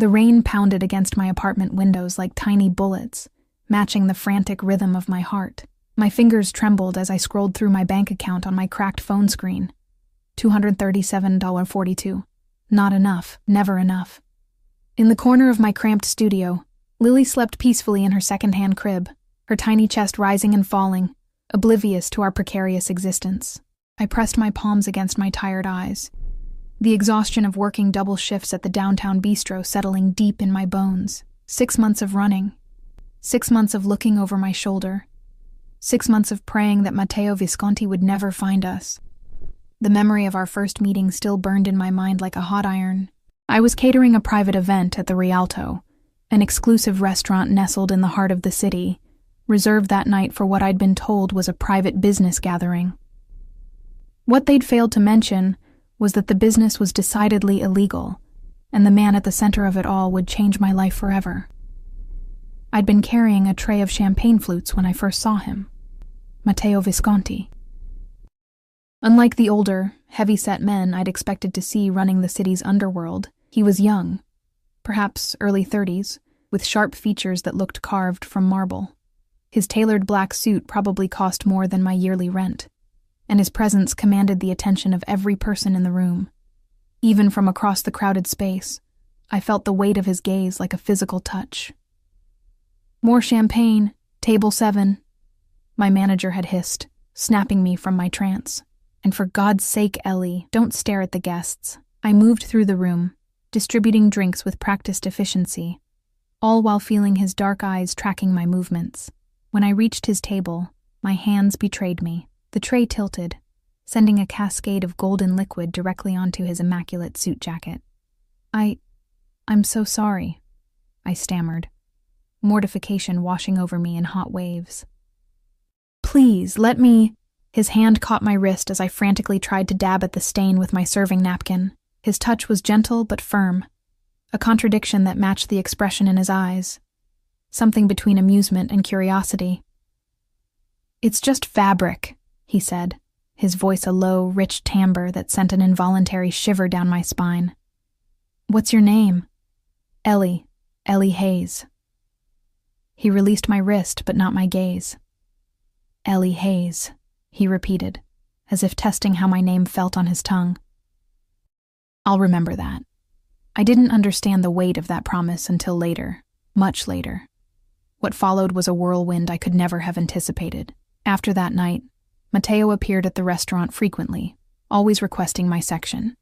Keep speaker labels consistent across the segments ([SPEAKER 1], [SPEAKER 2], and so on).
[SPEAKER 1] The rain pounded against my apartment windows like tiny bullets, matching the frantic rhythm of my heart. My fingers trembled as I scrolled through my bank account on my cracked phone screen. $237.42. Not enough, never enough. In the corner of my cramped studio, Lily slept peacefully in her second-hand crib, her tiny chest rising and falling, oblivious to our precarious existence. I pressed my palms against my tired eyes, the exhaustion of working double shifts at the downtown bistro settling deep in my bones. 6 months of running. 6 months of looking over my shoulder. 6 months of praying that Matteo Visconti would never find us. The memory of our first meeting still burned in my mind like a hot iron. I was catering a private event at the Rialto, an exclusive restaurant nestled in the heart of the city, reserved that night for what I'd been told was a private business gathering. What they'd failed to mention was that the business was decidedly illegal, and the man at the center of it all would change my life forever. I'd been carrying a tray of champagne flutes when I first saw him. Matteo Visconti. Unlike the older, heavy-set men I'd expected to see running the city's underworld, he was young, perhaps early 30s, with sharp features that looked carved from marble. His tailored black suit probably cost more than my yearly rent, and his presence commanded the attention of every person in the room. Even from across the crowded space, I felt the weight of his gaze like a physical touch. "More champagne, table 7, my manager had hissed, snapping me from my trance. "And for God's sake, Ellie, don't stare at the guests." I moved through the room, distributing drinks with practiced efficiency, all while feeling his dark eyes tracking my movements. When I reached his table, my hands betrayed me. The tray tilted, sending a cascade of golden liquid directly onto his immaculate suit jacket. I'm so sorry," I stammered, mortification washing over me in hot waves. "Please, let me—" His hand caught my wrist as I frantically tried to dab at the stain with my serving napkin. His touch was gentle but firm, a contradiction that matched the expression in his eyes, something between amusement and curiosity. "It's just fabric," he said, his voice a low, rich timbre that sent an involuntary shiver down my spine. "What's your name?" Ellie Hayes." He released my wrist, but not my gaze. "Ellie Hayes," he repeated, as if testing how my name felt on his tongue. I'll remember that. I didn't understand the weight of that promise until later, much later. What followed was a whirlwind I could never have anticipated. After that night, Matteo appeared at the restaurant frequently, always requesting my section.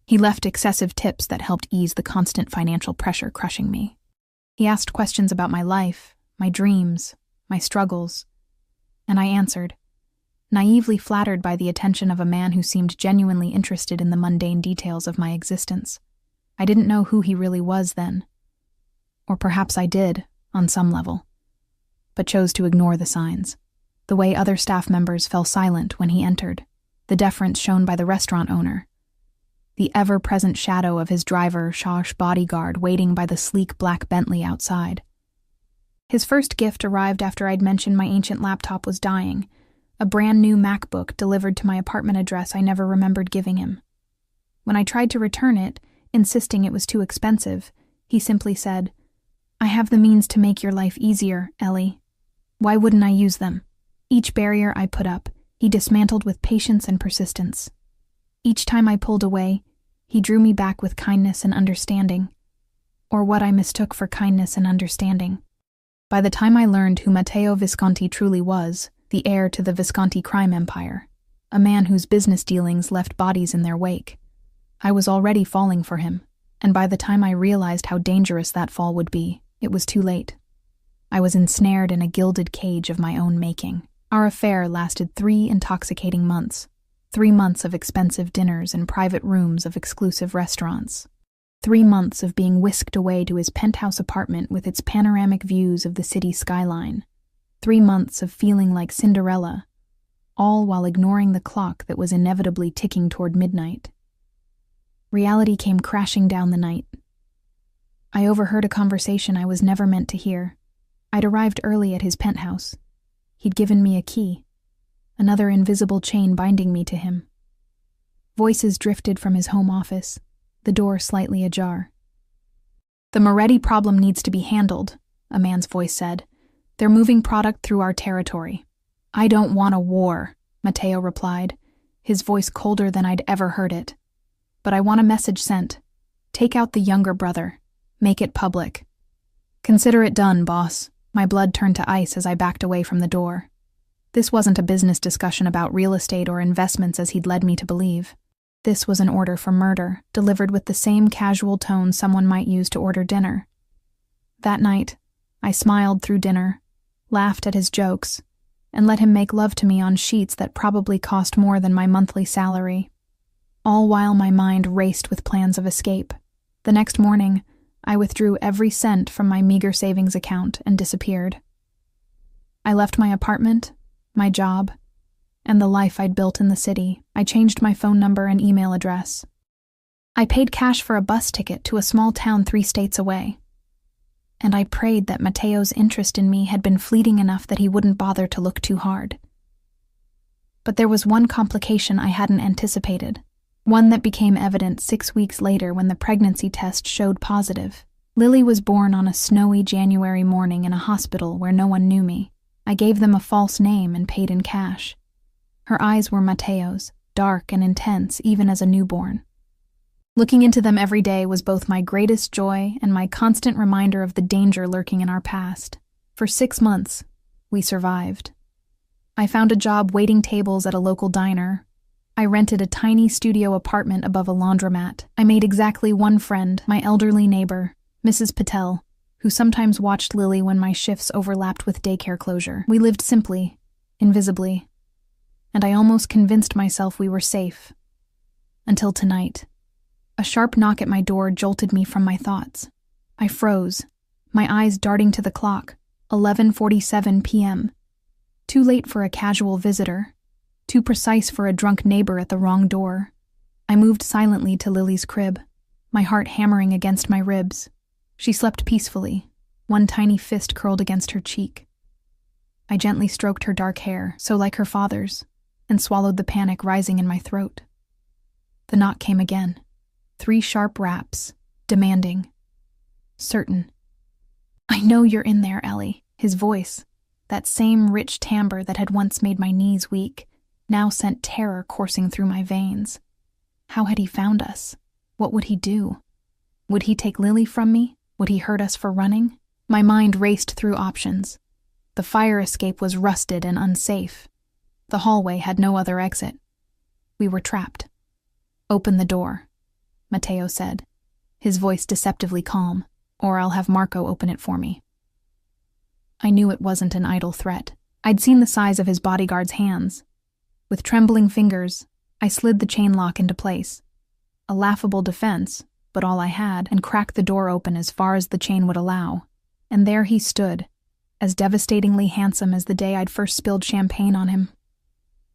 [SPEAKER 1] He left excessive tips that helped ease the constant financial pressure crushing me. He asked questions about my life, my dreams, my struggles, and I answered, naively flattered by the attention of a man who seemed genuinely interested in the mundane details of my existence. I didn't know who he really was then. Or perhaps I did, on some level, but chose to ignore the signs. The way other staff members fell silent when he entered, the deference shown by the restaurant owner, the ever-present shadow of his driver, Shaw's bodyguard, waiting by the sleek black Bentley outside. His first gift arrived after I'd mentioned my ancient laptop was dying, a brand-new MacBook delivered to my apartment address I never remembered giving him. When I tried to return it, insisting it was too expensive, he simply said, "I have the means to make your life easier, Ellie. Why wouldn't I use them?" Each barrier I put up, he dismantled with patience and persistence. Each time I pulled away, he drew me back with kindness and understanding, or what I mistook for kindness and understanding. By the time I learned who Matteo Visconti truly was, the heir to the Visconti crime empire, a man whose business dealings left bodies in their wake, I was already falling for him, and by the time I realized how dangerous that fall would be, it was too late. I was ensnared in a gilded cage of my own making. Our affair lasted 3 intoxicating months, 3 months of expensive dinners in private rooms of exclusive restaurants, 3 months of being whisked away to his penthouse apartment with its panoramic views of the city skyline, 3 months of feeling like Cinderella, all while ignoring the clock that was inevitably ticking toward midnight. Reality came crashing down the night. I overheard a conversation I was never meant to hear. I'd arrived early at his penthouse. He'd given me a key, another invisible chain binding me to him. Voices drifted from his home office, the door slightly ajar. "The Moretti problem needs to be handled," a man's voice said. "They're moving product through our territory." "I don't want a war," Matteo replied, his voice colder than I'd ever heard it. "But I want a message sent. Take out the younger brother. Make it public." "Consider it done, boss." My blood turned to ice as I backed away from the door. This wasn't a business discussion about real estate or investments as he'd led me to believe. This was an order for murder, delivered with the same casual tone someone might use to order dinner. That night, I smiled through dinner, laughed at his jokes, and let him make love to me on sheets that probably cost more than my monthly salary. All while my mind raced with plans of escape. The next morning, I withdrew every cent from my meager savings account and disappeared. I left my apartment, my job, and the life I'd built in the city. I changed my phone number and email address. I paid cash for a bus ticket to a small town 3 states away. And I prayed that Matteo's interest in me had been fleeting enough that he wouldn't bother to look too hard. But there was one complication I hadn't anticipated, one that became evident 6 weeks later when the pregnancy test showed positive. Lily was born on a snowy January morning in a hospital where no one knew me. I gave them a false name and paid in cash. Her eyes were Matteo's, dark and intense even as a newborn. Looking into them every day was both my greatest joy and my constant reminder of the danger lurking in our past. For 6 months, we survived. I found a job waiting tables at a local diner. I rented a tiny studio apartment above a laundromat. I made exactly one friend, my elderly neighbor, Mrs. Patel, who sometimes watched Lily when my shifts overlapped with daycare closure. We lived simply, invisibly, and I almost convinced myself we were safe. Until tonight. A sharp knock at my door jolted me from my thoughts. I froze, my eyes darting to the clock, 11:47 p.m. Too late for a casual visitor, too precise for a drunk neighbor at the wrong door. I moved silently to Lily's crib, my heart hammering against my ribs. She slept peacefully, one tiny fist curled against her cheek. I gently stroked her dark hair, so like her father's, and swallowed the panic rising in my throat. The knock came again. 3 sharp raps, demanding, certain. "I know you're in there, Ellie." His voice, that same rich timbre that had once made my knees weak, now sent terror coursing through my veins. How had he found us? What would he do? Would he take Lily from me? Would he hurt us for running? My mind raced through options. The fire escape was rusted and unsafe. The hallway had no other exit. We were trapped. "Open the door," Matteo said, his voice deceptively calm, "or I'll have Marco open it for me." I knew it wasn't an idle threat. I'd seen the size of his bodyguard's hands. With trembling fingers, I slid the chain lock into place. A laughable defense, but all I had, and cracked the door open as far as the chain would allow. And there he stood, as devastatingly handsome as the day I'd first spilled champagne on him.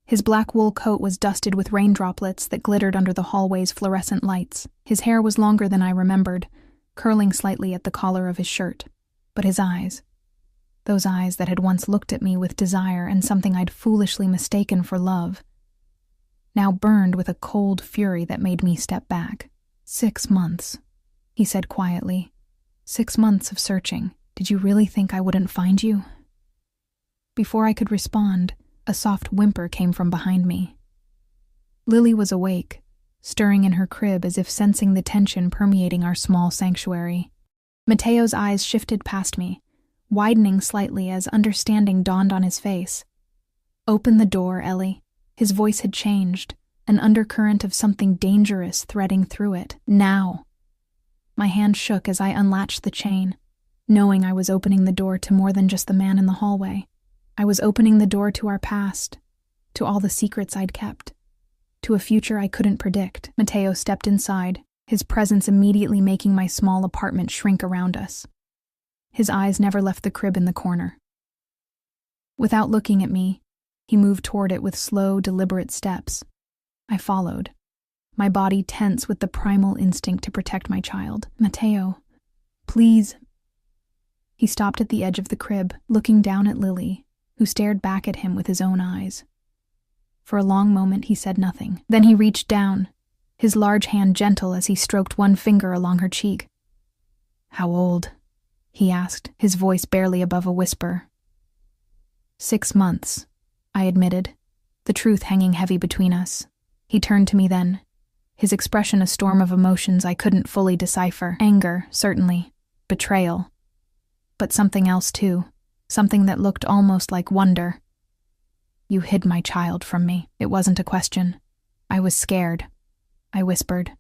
[SPEAKER 1] His black wool coat was dusted with rain droplets that glittered under the hallway's fluorescent lights. His hair was longer than I remembered, curling slightly at the collar of his shirt. But his eyes, those eyes that had once looked at me with desire and something I'd foolishly mistaken for love, now burned with a cold fury that made me step back. 6 months, he said quietly. 6 months of searching. Did you really think I wouldn't find you? Before I could respond, a soft whimper came from behind me. Lily was awake, stirring in her crib as if sensing the tension permeating our small sanctuary. Matteo's eyes shifted past me, widening slightly as understanding dawned on his face. "Open the door, Ellie." His voice had changed, an undercurrent of something dangerous threading through it. "Now." My hand shook as I unlatched the chain, knowing I was opening the door to more than just the man in the hallway. I was opening the door to our past, to all the secrets I'd kept, to a future I couldn't predict. Matteo stepped inside, his presence immediately making my small apartment shrink around us. His eyes never left the crib in the corner. Without looking at me, he moved toward it with slow, deliberate steps. I followed, my body tense with the primal instinct to protect my child. "Matteo, please." He stopped at the edge of the crib, looking down at Lily, who stared back at him with his own eyes. For a long moment he said nothing. Then he reached down, his large hand gentle as he stroked one finger along her cheek. How old? He asked, his voice barely above a whisper. 6 months, I admitted, the truth hanging heavy between us. He turned to me then, his expression a storm of emotions I couldn't fully decipher. Anger, certainly. Betrayal. But something else too, something that looked almost like wonder. You hid my child from me. It wasn't a question. I was scared, I whispered.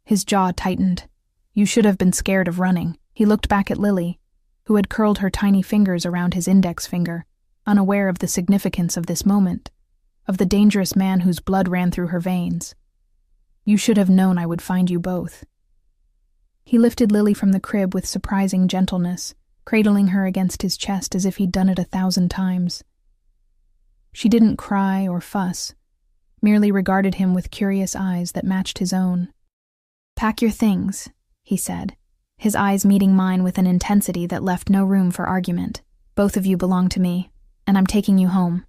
[SPEAKER 1] His jaw tightened. You should have been scared of running. He looked back at Lily, who had curled her tiny fingers around his index finger, unaware of the significance of this moment, of the dangerous man whose blood ran through her veins. You should have known I would find you both. He lifted Lily from the crib with surprising gentleness, cradling her against his chest as if he'd done it 1,000 times. She didn't cry or fuss, merely regarded him with curious eyes that matched his own. Pack your things, he said, his eyes meeting mine with an intensity that left no room for argument. Both of you belong to me, and I'm taking you home.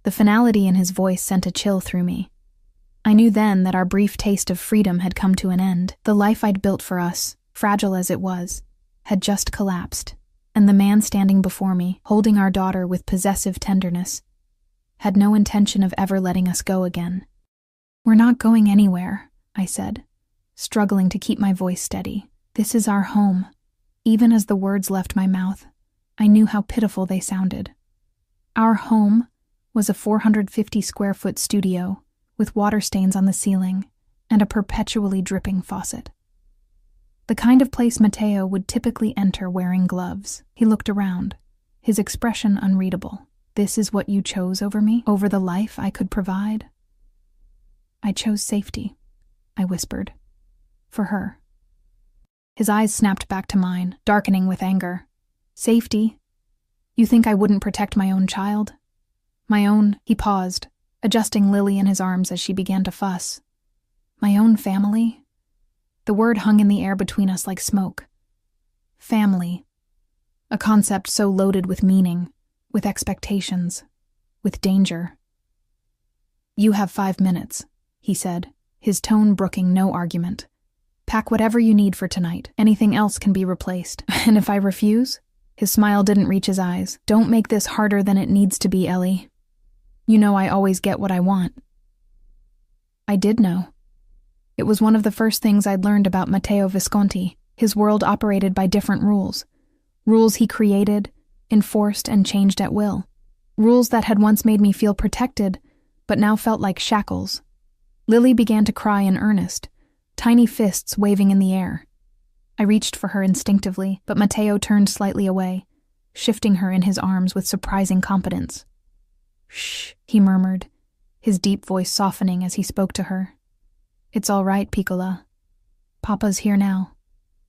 [SPEAKER 1] The finality in his voice sent a chill through me. I knew then that our brief taste of freedom had come to an end. The life I'd built for us, fragile as it was, had just collapsed, and the man standing before me, holding our daughter with possessive tenderness, had no intention of ever letting us go again. We're not going anywhere, I said, struggling to keep my voice steady. This is our home. Even as the words left my mouth, I knew how pitiful they sounded. Our home was a 450-square-foot studio with water stains on the ceiling and a perpetually dripping faucet. The kind of place Mateo would typically enter wearing gloves. He looked around, his expression unreadable. This is what you chose over me, over the life I could provide? I chose safety, I whispered. For her. His eyes snapped back to mine, darkening with anger. Safety? You think I wouldn't protect my own child? My own, he paused, adjusting Lily in his arms as she began to fuss. My own family? The word hung in the air between us like smoke. Family. A concept so loaded with meaning, with expectations, with danger. You have 5 minutes, he said, his tone brooking no argument. Pack whatever you need for tonight. Anything else can be replaced. And if I refuse? His smile didn't reach his eyes. Don't make this harder than it needs to be, Ellie. You know I always get what I want. I did know. It was one of the first things I'd learned about Matteo Visconti. His world operated by different rules. Rules he created, enforced, and changed at will. Rules that had once made me feel protected, but now felt like shackles. Lily began to cry in earnest, tiny fists waving in the air. I reached for her instinctively, but Matteo turned slightly away, shifting her in his arms with surprising competence. Shh, he murmured, his deep voice softening as he spoke to her. It's all right, Piccola. Papa's here now.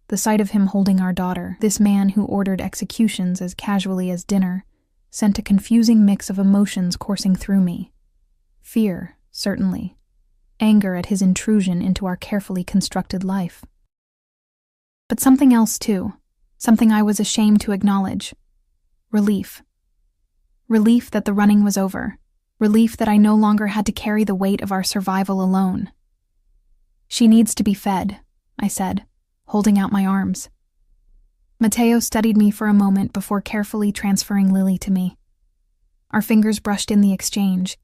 [SPEAKER 1] The sight of him holding our daughter, this man who ordered executions as casually as dinner, sent a confusing mix of emotions coursing through me. Fear, certainly. Anger at his intrusion into our carefully constructed life. But something else too, something I was ashamed to acknowledge. Relief. Relief that the running was over. Relief that I no longer had to carry the weight of our survival alone. She needs to be fed, I said, holding out my arms. Matteo studied me for a moment before carefully transferring Lily to me. Our fingers brushed in the exchange,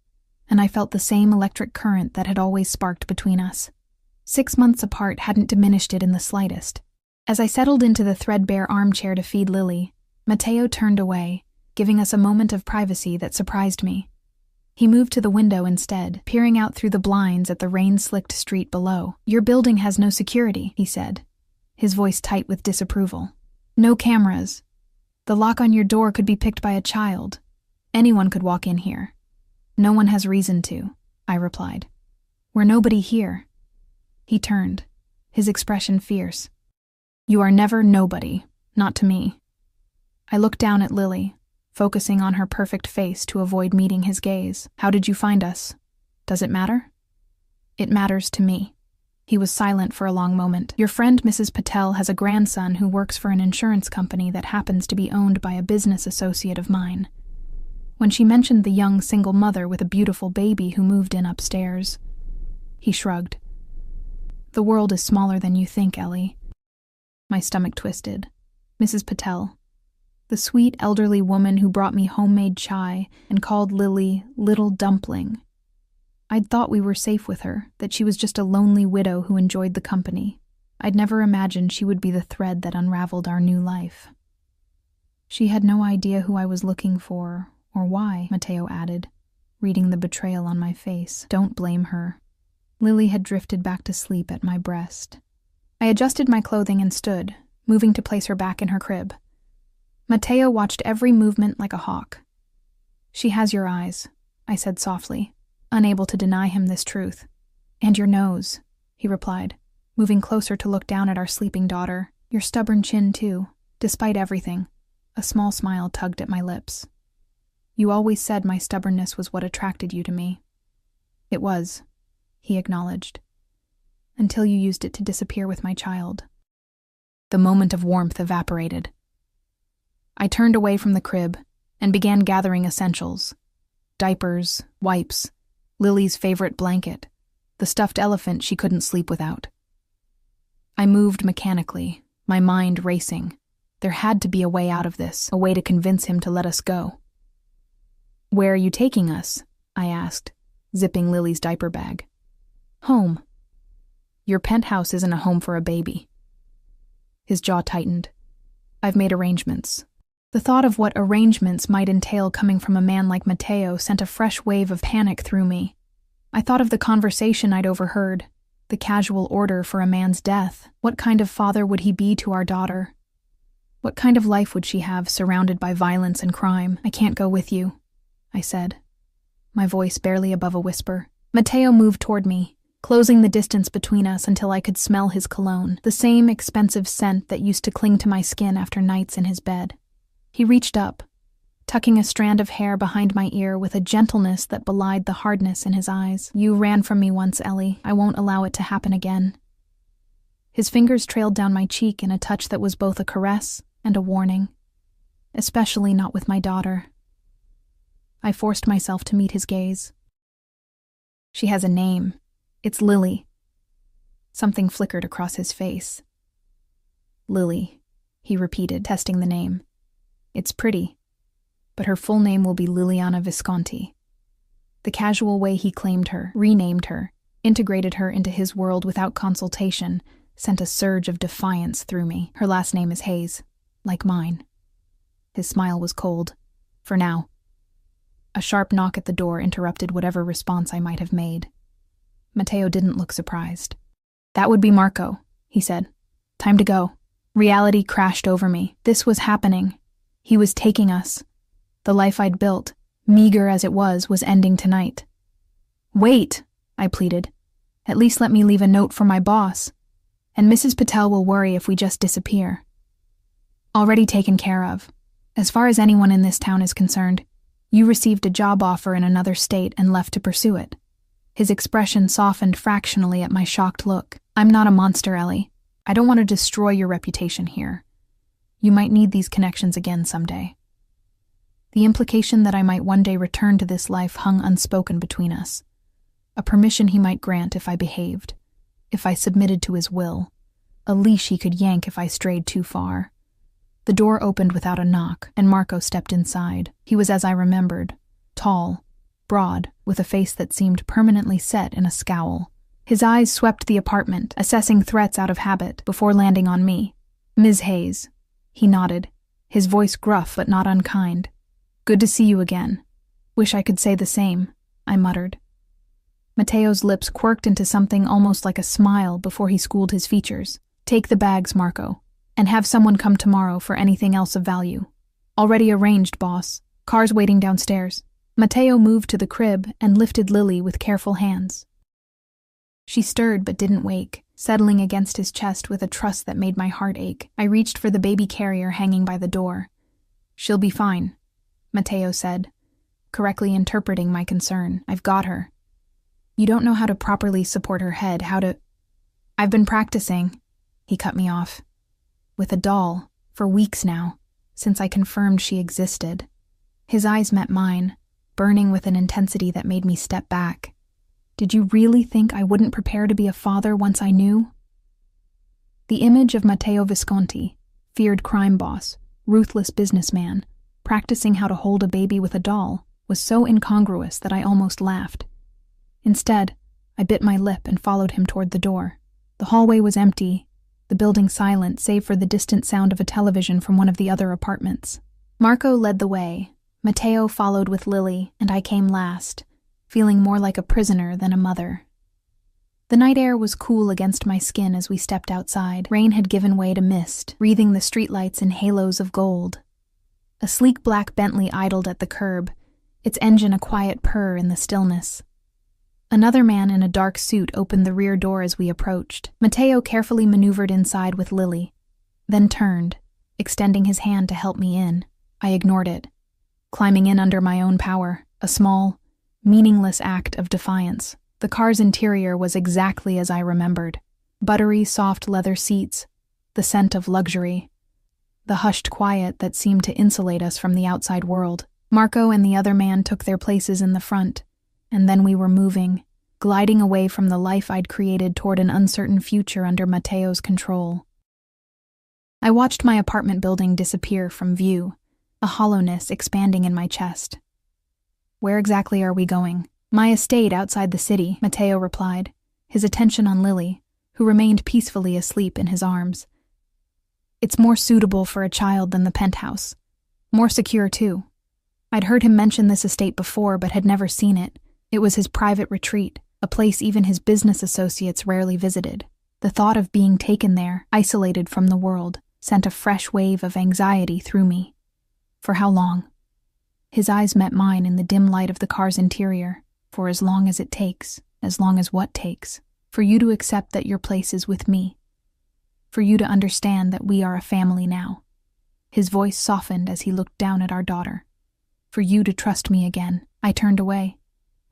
[SPEAKER 1] and I felt the same electric current that had always sparked between us. 6 months apart hadn't diminished it in the slightest. As I settled into the threadbare armchair to feed Lily, Matteo turned away, giving us a moment of privacy that surprised me. He moved to the window instead, peering out through the blinds at the rain-slicked street below. Your building has no security, he said, his voice tight with disapproval. No cameras. The lock on your door could be picked by a child. Anyone could walk in here. No one has reason to, I replied. We're nobody here. He turned, his expression fierce. You are never nobody, not to me. I looked down at Lily, focusing on her perfect face to avoid meeting his gaze. How did you find us? Does it matter? It matters to me. He was silent for a long moment. Your friend Mrs. Patel has a grandson who works for an insurance company that happens to be owned by a business associate of mine. When she mentioned the young single mother with a beautiful baby who moved in upstairs, he shrugged. The world is smaller than you think, Ellie. My stomach twisted. Mrs. Patel. The sweet elderly woman who brought me homemade chai and called Lily Little Dumpling. I'd thought we were safe with her, that she was just a lonely widow who enjoyed the company. I'd never imagined she would be the thread that unraveled our new life. She had no idea who I was looking for, or why, Mateo added, reading the betrayal on my face. Don't blame her. Lily had drifted back to sleep at my breast. I adjusted my clothing and stood, moving to place her back in her crib. Mateo watched every movement like a hawk. She has your eyes, I said softly, unable to deny him this truth. And your nose, he replied, moving closer to look down at our sleeping daughter. Your stubborn chin, too, despite everything. A small smile tugged at my lips. You always said my stubbornness was what attracted you to me. It was, he acknowledged, until you used it to disappear with my child. The moment of warmth evaporated. I turned away from the crib and began gathering essentials. Diapers, wipes, Lily's favorite blanket, the stuffed elephant she couldn't sleep without. I moved mechanically, my mind racing. There had to be a way out of this, a way to convince him to let us go. Where are you taking us? I asked, zipping Lily's diaper bag. Home. Your penthouse isn't a home for a baby. His jaw tightened. I've made arrangements. The thought of what arrangements might entail coming from a man like Mateo sent a fresh wave of panic through me. I thought of the conversation I'd overheard, the casual order for a man's death. What kind of father would he be to our daughter? What kind of life would she have, surrounded by violence and crime? I can't go with you, I said, my voice barely above a whisper. Mateo moved toward me, closing the distance between us until I could smell his cologne, the same expensive scent that used to cling to my skin after nights in his bed. He reached up, tucking a strand of hair behind my ear with a gentleness that belied the hardness in his eyes. You ran from me once, Ellie. I won't allow it to happen again. His fingers trailed down my cheek in a touch that was both a caress and a warning, especially not with my daughter. I forced myself to meet his gaze. She has a name. It's Lily. Something flickered across his face. Lily, he repeated, testing the name. It's pretty, but her full name will be Liliana Visconti. The casual way he claimed her, renamed her, integrated her into his world without consultation, sent a surge of defiance through me. Her last name is Hayes, like mine. His smile was cold, for now. A sharp knock at the door interrupted whatever response I might have made. Mateo didn't look surprised. That would be Marco, he said. Time to go. Reality crashed over me. This was happening. He was taking us. The life I'd built, meager as it was ending tonight. Wait, I pleaded. At least let me leave a note for my boss. And Mrs. Patel will worry if we just disappear. Already taken care of. As far as anyone in this town is concerned, you received a job offer in another state and left to pursue it. His expression softened fractionally at my shocked look. I'm not a monster, Ellie. I don't want to destroy your reputation here. You might need these connections again someday. The implication that I might one day return to this life hung unspoken between us. A permission he might grant if I behaved, if I submitted to his will, a leash he could yank if I strayed too far. The door opened without a knock, and Marco stepped inside. He was as I remembered, tall, broad, with a face that seemed permanently set in a scowl. His eyes swept the apartment, assessing threats out of habit, before landing on me. Ms. Hayes. He nodded, his voice gruff but not unkind. Good to see you again. Wish I could say the same, I muttered. Mateo's lips quirked into something almost like a smile before he schooled his features. Take the bags, Marco, and have someone come tomorrow for anything else of value. Already arranged, boss. Car's waiting downstairs. Mateo moved to the crib and lifted Lily with careful hands. She stirred but didn't wake, settling against his chest with a trust that made my heart ache. I reached for the baby carrier hanging by the door. She'll be fine, Mateo said, correctly interpreting my concern. I've got her. You don't know how to properly support her head, how to... I've been practicing, he cut me off. With a doll, for weeks now, since I confirmed she existed. His eyes met mine, burning with an intensity that made me step back. Did you really think I wouldn't prepare to be a father once I knew? The image of Matteo Visconti, feared crime boss, ruthless businessman, practicing how to hold a baby with a doll, was so incongruous that I almost laughed. Instead, I bit my lip and followed him toward the door. The hallway was empty, the building silent save for the distant sound of a television from one of the other apartments. Marco led the way, Matteo followed with Lily, and I came last, feeling more like a prisoner than a mother. The night air was cool against my skin as we stepped outside. Rain had given way to mist, wreathing the streetlights in halos of gold. A sleek black Bentley idled at the curb, its engine a quiet purr in the stillness. Another man in a dark suit opened the rear door as we approached. Matteo carefully maneuvered inside with Lily, then turned, extending his hand to help me in. I ignored it, climbing in under my own power, a small, meaningless act of defiance. The car's interior was exactly as I remembered. Buttery, soft leather seats, the scent of luxury, the hushed quiet that seemed to insulate us from the outside world. Marco and the other man took their places in the front, and then we were moving, gliding away from the life I'd created toward an uncertain future under Matteo's control. I watched my apartment building disappear from view, a hollowness expanding in my chest. Where exactly are we going? My estate outside the city, Matteo replied, his attention on Lily, who remained peacefully asleep in his arms. It's more suitable for a child than the penthouse. More secure, too. I'd heard him mention this estate before, but had never seen it. It was his private retreat, a place even his business associates rarely visited. The thought of being taken there, isolated from the world, sent a fresh wave of anxiety through me. For how long? His eyes met mine in the dim light of the car's interior. For as long as it takes, as long as what takes, for you to accept that your place is with me. For you to understand that we are a family now. His voice softened as he looked down at our daughter. For you to trust me again. I turned away,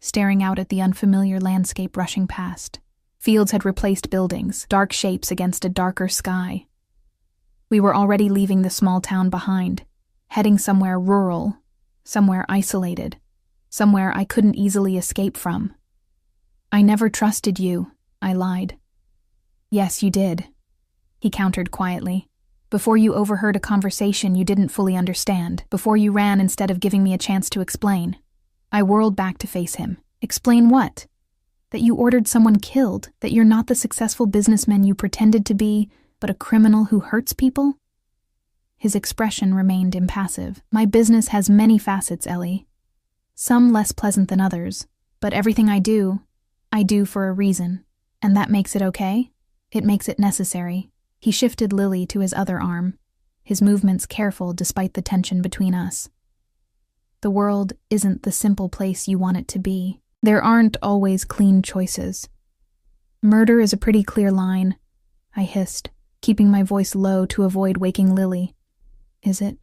[SPEAKER 1] staring out at the unfamiliar landscape rushing past. Fields had replaced buildings, dark shapes against a darker sky. We were already leaving the small town behind, heading somewhere rural, somewhere isolated, somewhere I couldn't easily escape from. I never trusted you, I lied. Yes, you did, he countered quietly. Before you overheard a conversation you didn't fully understand, before you ran instead of giving me a chance to explain. I whirled back to face him. Explain what? That you ordered someone killed, that you're not the successful businessman you pretended to be, but a criminal who hurts people? His expression remained impassive. My business has many facets, Ellie. Some less pleasant than others, but everything I do for a reason. And that makes it okay? It makes it necessary. He shifted Lily to his other arm, his movements careful despite the tension between us. The world isn't the simple place you want it to be. There aren't always clean choices. Murder is a pretty clear line, I hissed, keeping my voice low to avoid waking Lily. Is it?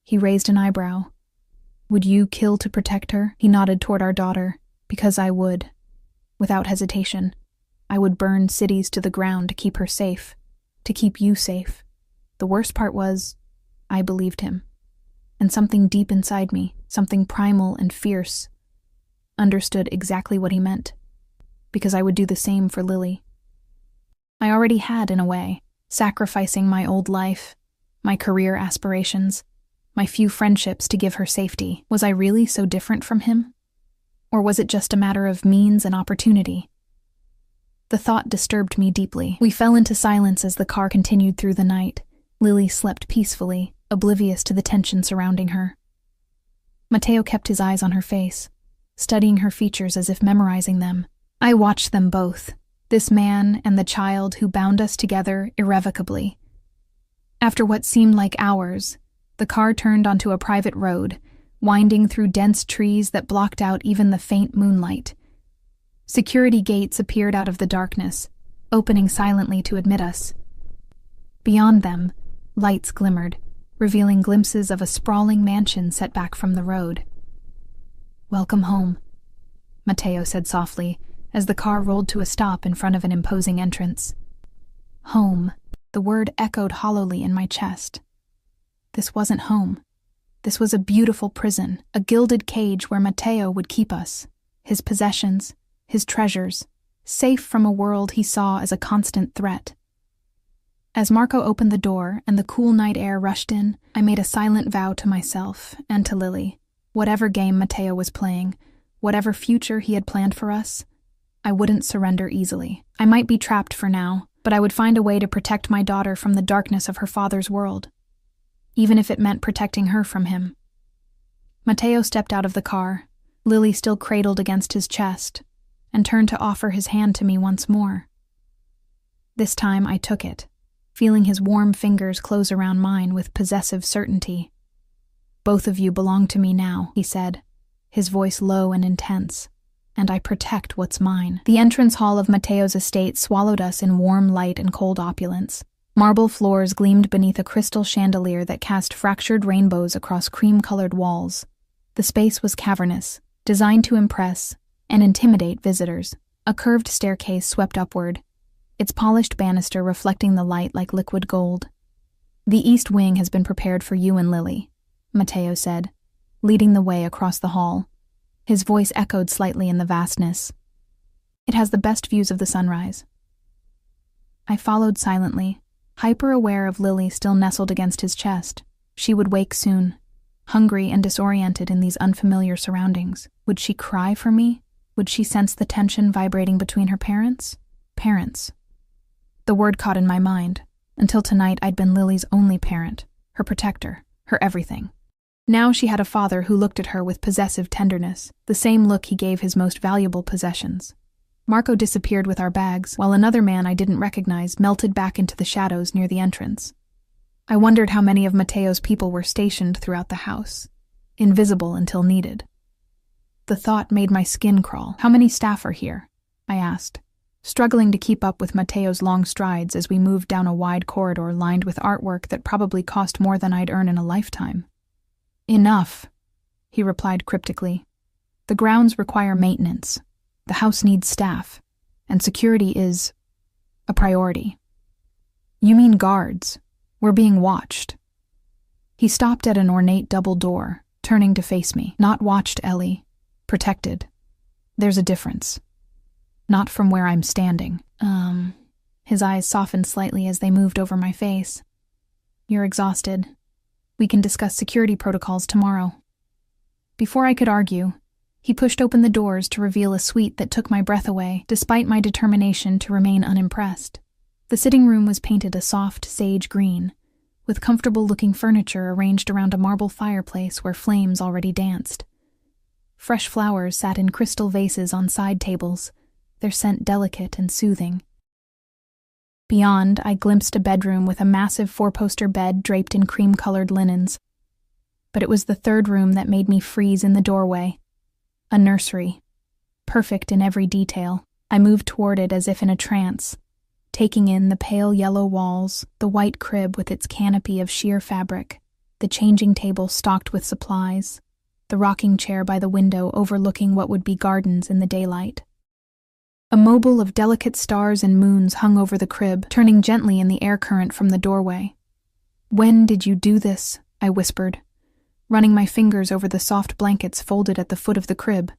[SPEAKER 1] He raised an eyebrow. Would you kill to protect her? He nodded toward our daughter. Because I would. Without hesitation. I would burn cities to the ground to keep her safe. To keep you safe. The worst part was, I believed him. And something deep inside me, something primal and fierce, understood exactly what he meant. Because I would do the same for Lily. I already had, in a way, sacrificing my old life, my career aspirations, my few friendships to give her safety. Was I really so different from him? Or was it just a matter of means and opportunity? The thought disturbed me deeply. We fell into silence as the car continued through the night. Lily slept peacefully, oblivious to the tension surrounding her. Matteo kept his eyes on her face, studying her features as if memorizing them. I watched them both, this man and the child who bound us together irrevocably. After what seemed like hours, the car turned onto a private road, winding through dense trees that blocked out even the faint moonlight. Security gates appeared out of the darkness, opening silently to admit us. Beyond them, lights glimmered, revealing glimpses of a sprawling mansion set back from the road. "Welcome home," Matteo said softly, as the car rolled to a stop in front of an imposing entrance. Home. The word echoed hollowly in my chest. This wasn't home. This was a beautiful prison, a gilded cage where Matteo would keep us, his possessions, his treasures, safe from a world he saw as a constant threat. As Marco opened the door and the cool night air rushed in, I made a silent vow to myself and to Lily. Whatever game Matteo was playing, whatever future he had planned for us, I wouldn't surrender easily. I might be trapped for now, but I would find a way to protect my daughter from the darkness of her father's world, even if it meant protecting her from him. Matteo stepped out of the car, Lily still cradled against his chest, and turned to offer his hand to me once more. This time I took it, feeling his warm fingers close around mine with possessive certainty. "Both of you belong to me now," he said, his voice low and intense, "and I protect what's mine." The entrance hall of Matteo's estate swallowed us in warm light and cold opulence. Marble floors gleamed beneath a crystal chandelier that cast fractured rainbows across cream-colored walls. The space was cavernous, designed to impress and intimidate visitors. A curved staircase swept upward, its polished banister reflecting the light like liquid gold. "The east wing has been prepared for you and Lily," Matteo said, leading the way across the hall. His voice echoed slightly in the vastness. "It has the best views of the sunrise." I followed silently, hyper-aware of Lily still nestled against his chest. She would wake soon, hungry and disoriented in these unfamiliar surroundings. Would she cry for me? Would she sense the tension vibrating between her parents? Parents. The word caught in my mind. Until tonight, I'd been Lily's only parent, her protector, her everything. Now she had a father who looked at her with possessive tenderness, the same look he gave his most valuable possessions. Marco disappeared with our bags, while another man I didn't recognize melted back into the shadows near the entrance. I wondered how many of Matteo's people were stationed throughout the house, invisible until needed. The thought made my skin crawl. "How many staff are here?" I asked, struggling to keep up with Matteo's long strides as we moved down a wide corridor lined with artwork that probably cost more than I'd earn in a lifetime. "Enough," he replied cryptically. "The grounds require maintenance. The house needs staff, and security is a priority." "You mean guards? We're being watched." He stopped at an ornate double door, turning to face me. "Not watched, Ellie. Protected. There's a difference. Not from where I'm standing." His eyes softened slightly as they moved over my face. "You're exhausted. We can discuss security protocols tomorrow." Before I could argue, he pushed open the doors to reveal a suite that took my breath away, despite my determination to remain unimpressed. The sitting room was painted a soft sage green, with comfortable-looking furniture arranged around a marble fireplace where flames already danced. Fresh flowers sat in crystal vases on side tables, their scent delicate and soothing. Beyond, I glimpsed a bedroom with a massive four-poster bed draped in cream-colored linens. But it was the third room that made me freeze in the doorway. A nursery, perfect in every detail. I moved toward it as if in a trance, taking in the pale yellow walls, the white crib with its canopy of sheer fabric, the changing table stocked with supplies, the rocking chair by the window overlooking what would be gardens in the daylight. A mobile of delicate stars and moons hung over the crib, turning gently in the air current from the doorway. "When did you do this?" I whispered, running my fingers over the soft blankets folded at the foot of the crib.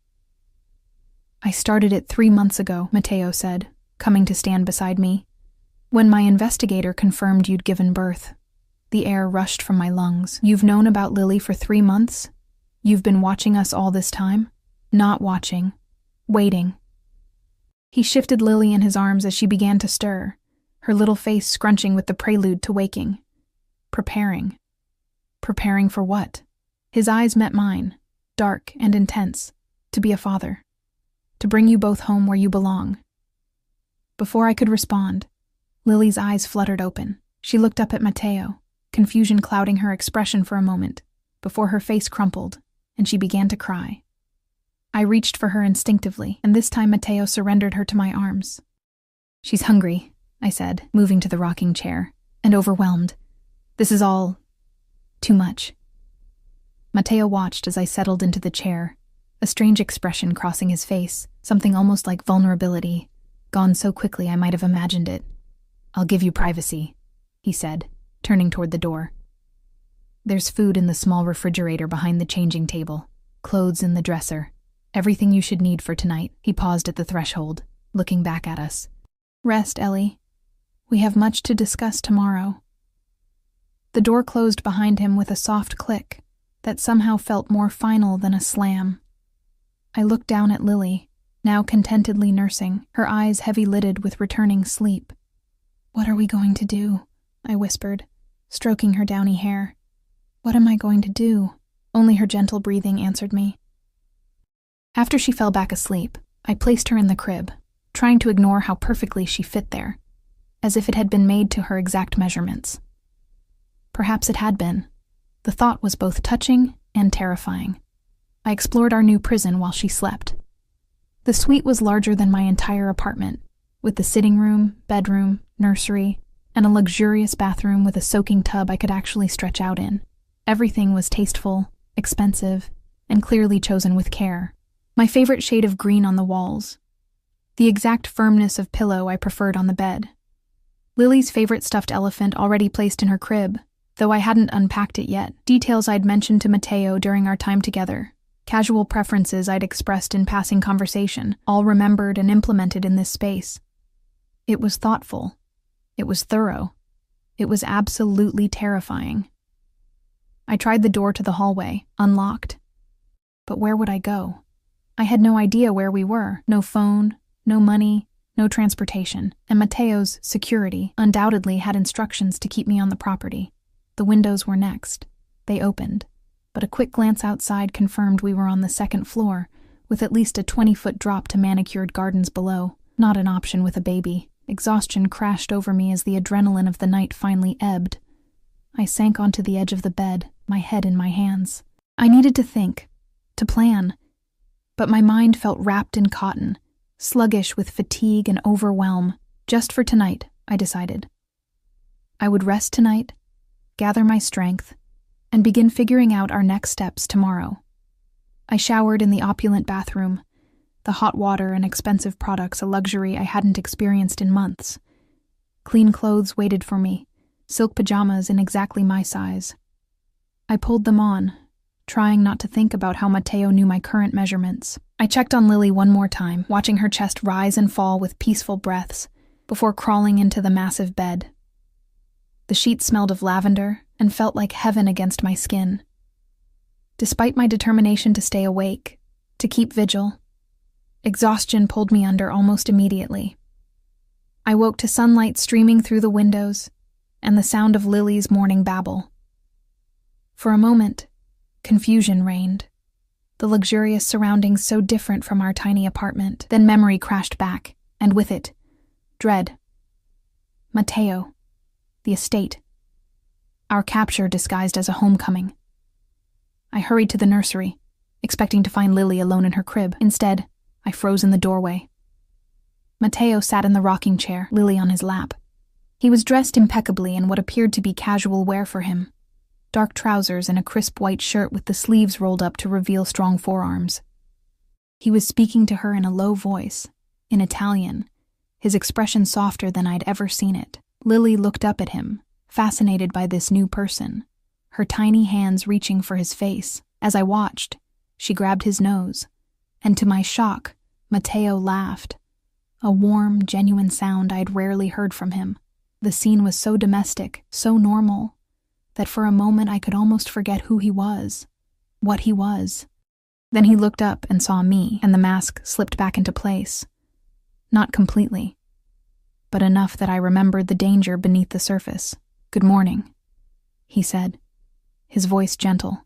[SPEAKER 1] "I started it 3 months ago," Matteo said, coming to stand beside me. "When my investigator confirmed you'd given birth." The air rushed from my lungs. "You've known about Lily for 3 months? You've been watching us all this time?" "Not watching. Waiting." He shifted Lily in his arms as she began to stir, her little face scrunching with the prelude to waking. Preparing. Preparing for what? His eyes met mine, dark and intense. "To be a father. To bring you both home where you belong." Before I could respond, Lily's eyes fluttered open. She looked up at Matteo, confusion clouding her expression for a moment, before her face crumpled, and she began to cry. I reached for her instinctively, and this time Matteo surrendered her to my arms. "She's hungry," I said, moving to the rocking chair, "and overwhelmed. This is all too much." Matteo watched as I settled into the chair, a strange expression crossing his face, something almost like vulnerability, gone so quickly I might have imagined it. "I'll give you privacy," he said, turning toward the door. "There's food in the small refrigerator behind the changing table, clothes in the dresser. Everything you should need for tonight." He paused at the threshold, looking back at us. "Rest, Ellie. We have much to discuss tomorrow." The door closed behind him with a soft click that somehow felt more final than a slam. I looked down at Lily, now contentedly nursing, her eyes heavy-lidded with returning sleep. "What are we going to do?" I whispered, stroking her downy hair. "What am I going to do?" Only her gentle breathing answered me. After she fell back asleep, I placed her in the crib, trying to ignore how perfectly she fit there, as if it had been made to her exact measurements. Perhaps it had been. The thought was both touching and terrifying. I explored our new prison while she slept. The suite was larger than my entire apartment, with the sitting room, bedroom, nursery, and a luxurious bathroom with a soaking tub I could actually stretch out in. Everything was tasteful, expensive, and clearly chosen with care. My favorite shade of green on the walls. The exact firmness of pillow I preferred on the bed. Lily's favorite stuffed elephant already placed in her crib, though I hadn't unpacked it yet. Details I'd mentioned to Mateo during our time together. Casual preferences I'd expressed in passing conversation, all remembered and implemented in this space. It was thoughtful. It was thorough. It was absolutely terrifying. I tried the door to the hallway, unlocked. But where would I go? I had no idea where we were. No phone, no money, no transportation, and Mateo's security undoubtedly had instructions to keep me on the property. The windows were next. They opened, but a quick glance outside confirmed we were on the second floor, with at least a 20-foot drop to manicured gardens below. Not an option with a baby. Exhaustion crashed over me as the adrenaline of the night finally ebbed. I sank onto the edge of the bed, my head in my hands. I needed to think, to plan, but my mind felt wrapped in cotton, sluggish with fatigue and overwhelm. Just for tonight, I decided. I would rest tonight, gather my strength, and begin figuring out our next steps tomorrow. I showered in the opulent bathroom, the hot water and expensive products a luxury I hadn't experienced in months. Clean clothes waited for me, silk pajamas in exactly my size. I pulled them on, trying not to think about how Mateo knew my current measurements. I checked on Lily one more time, watching her chest rise and fall with peaceful breaths, before crawling into the massive bed. The sheets smelled of lavender and felt like heaven against my skin. Despite my determination to stay awake, to keep vigil, exhaustion pulled me under almost immediately. I woke to sunlight streaming through the windows and the sound of Lily's morning babble. For a moment, confusion reigned, the luxurious surroundings so different from our tiny apartment. Then memory crashed back, and with it, dread. Mateo. The estate. Our capture disguised as a homecoming. I hurried to the nursery, expecting to find Lily alone in her crib. Instead, I froze in the doorway. Mateo sat in the rocking chair, Lily on his lap. He was dressed impeccably in what appeared to be casual wear for him. Dark trousers and a crisp white shirt with the sleeves rolled up to reveal strong forearms. He was speaking to her in a low voice, in Italian, his expression softer than I'd ever seen it. Lily looked up at him, fascinated by this new person, her tiny hands reaching for his face. As I watched, she grabbed his nose, and to my shock, Mateo laughed, a warm, genuine sound I'd rarely heard from him. The scene was so domestic, so normal, that for a moment I could almost forget who he was, what he was. Then he looked up and saw me, and the mask slipped back into place. Not completely, but enough that I remembered the danger beneath the surface. "Good morning," he said, his voice gentle.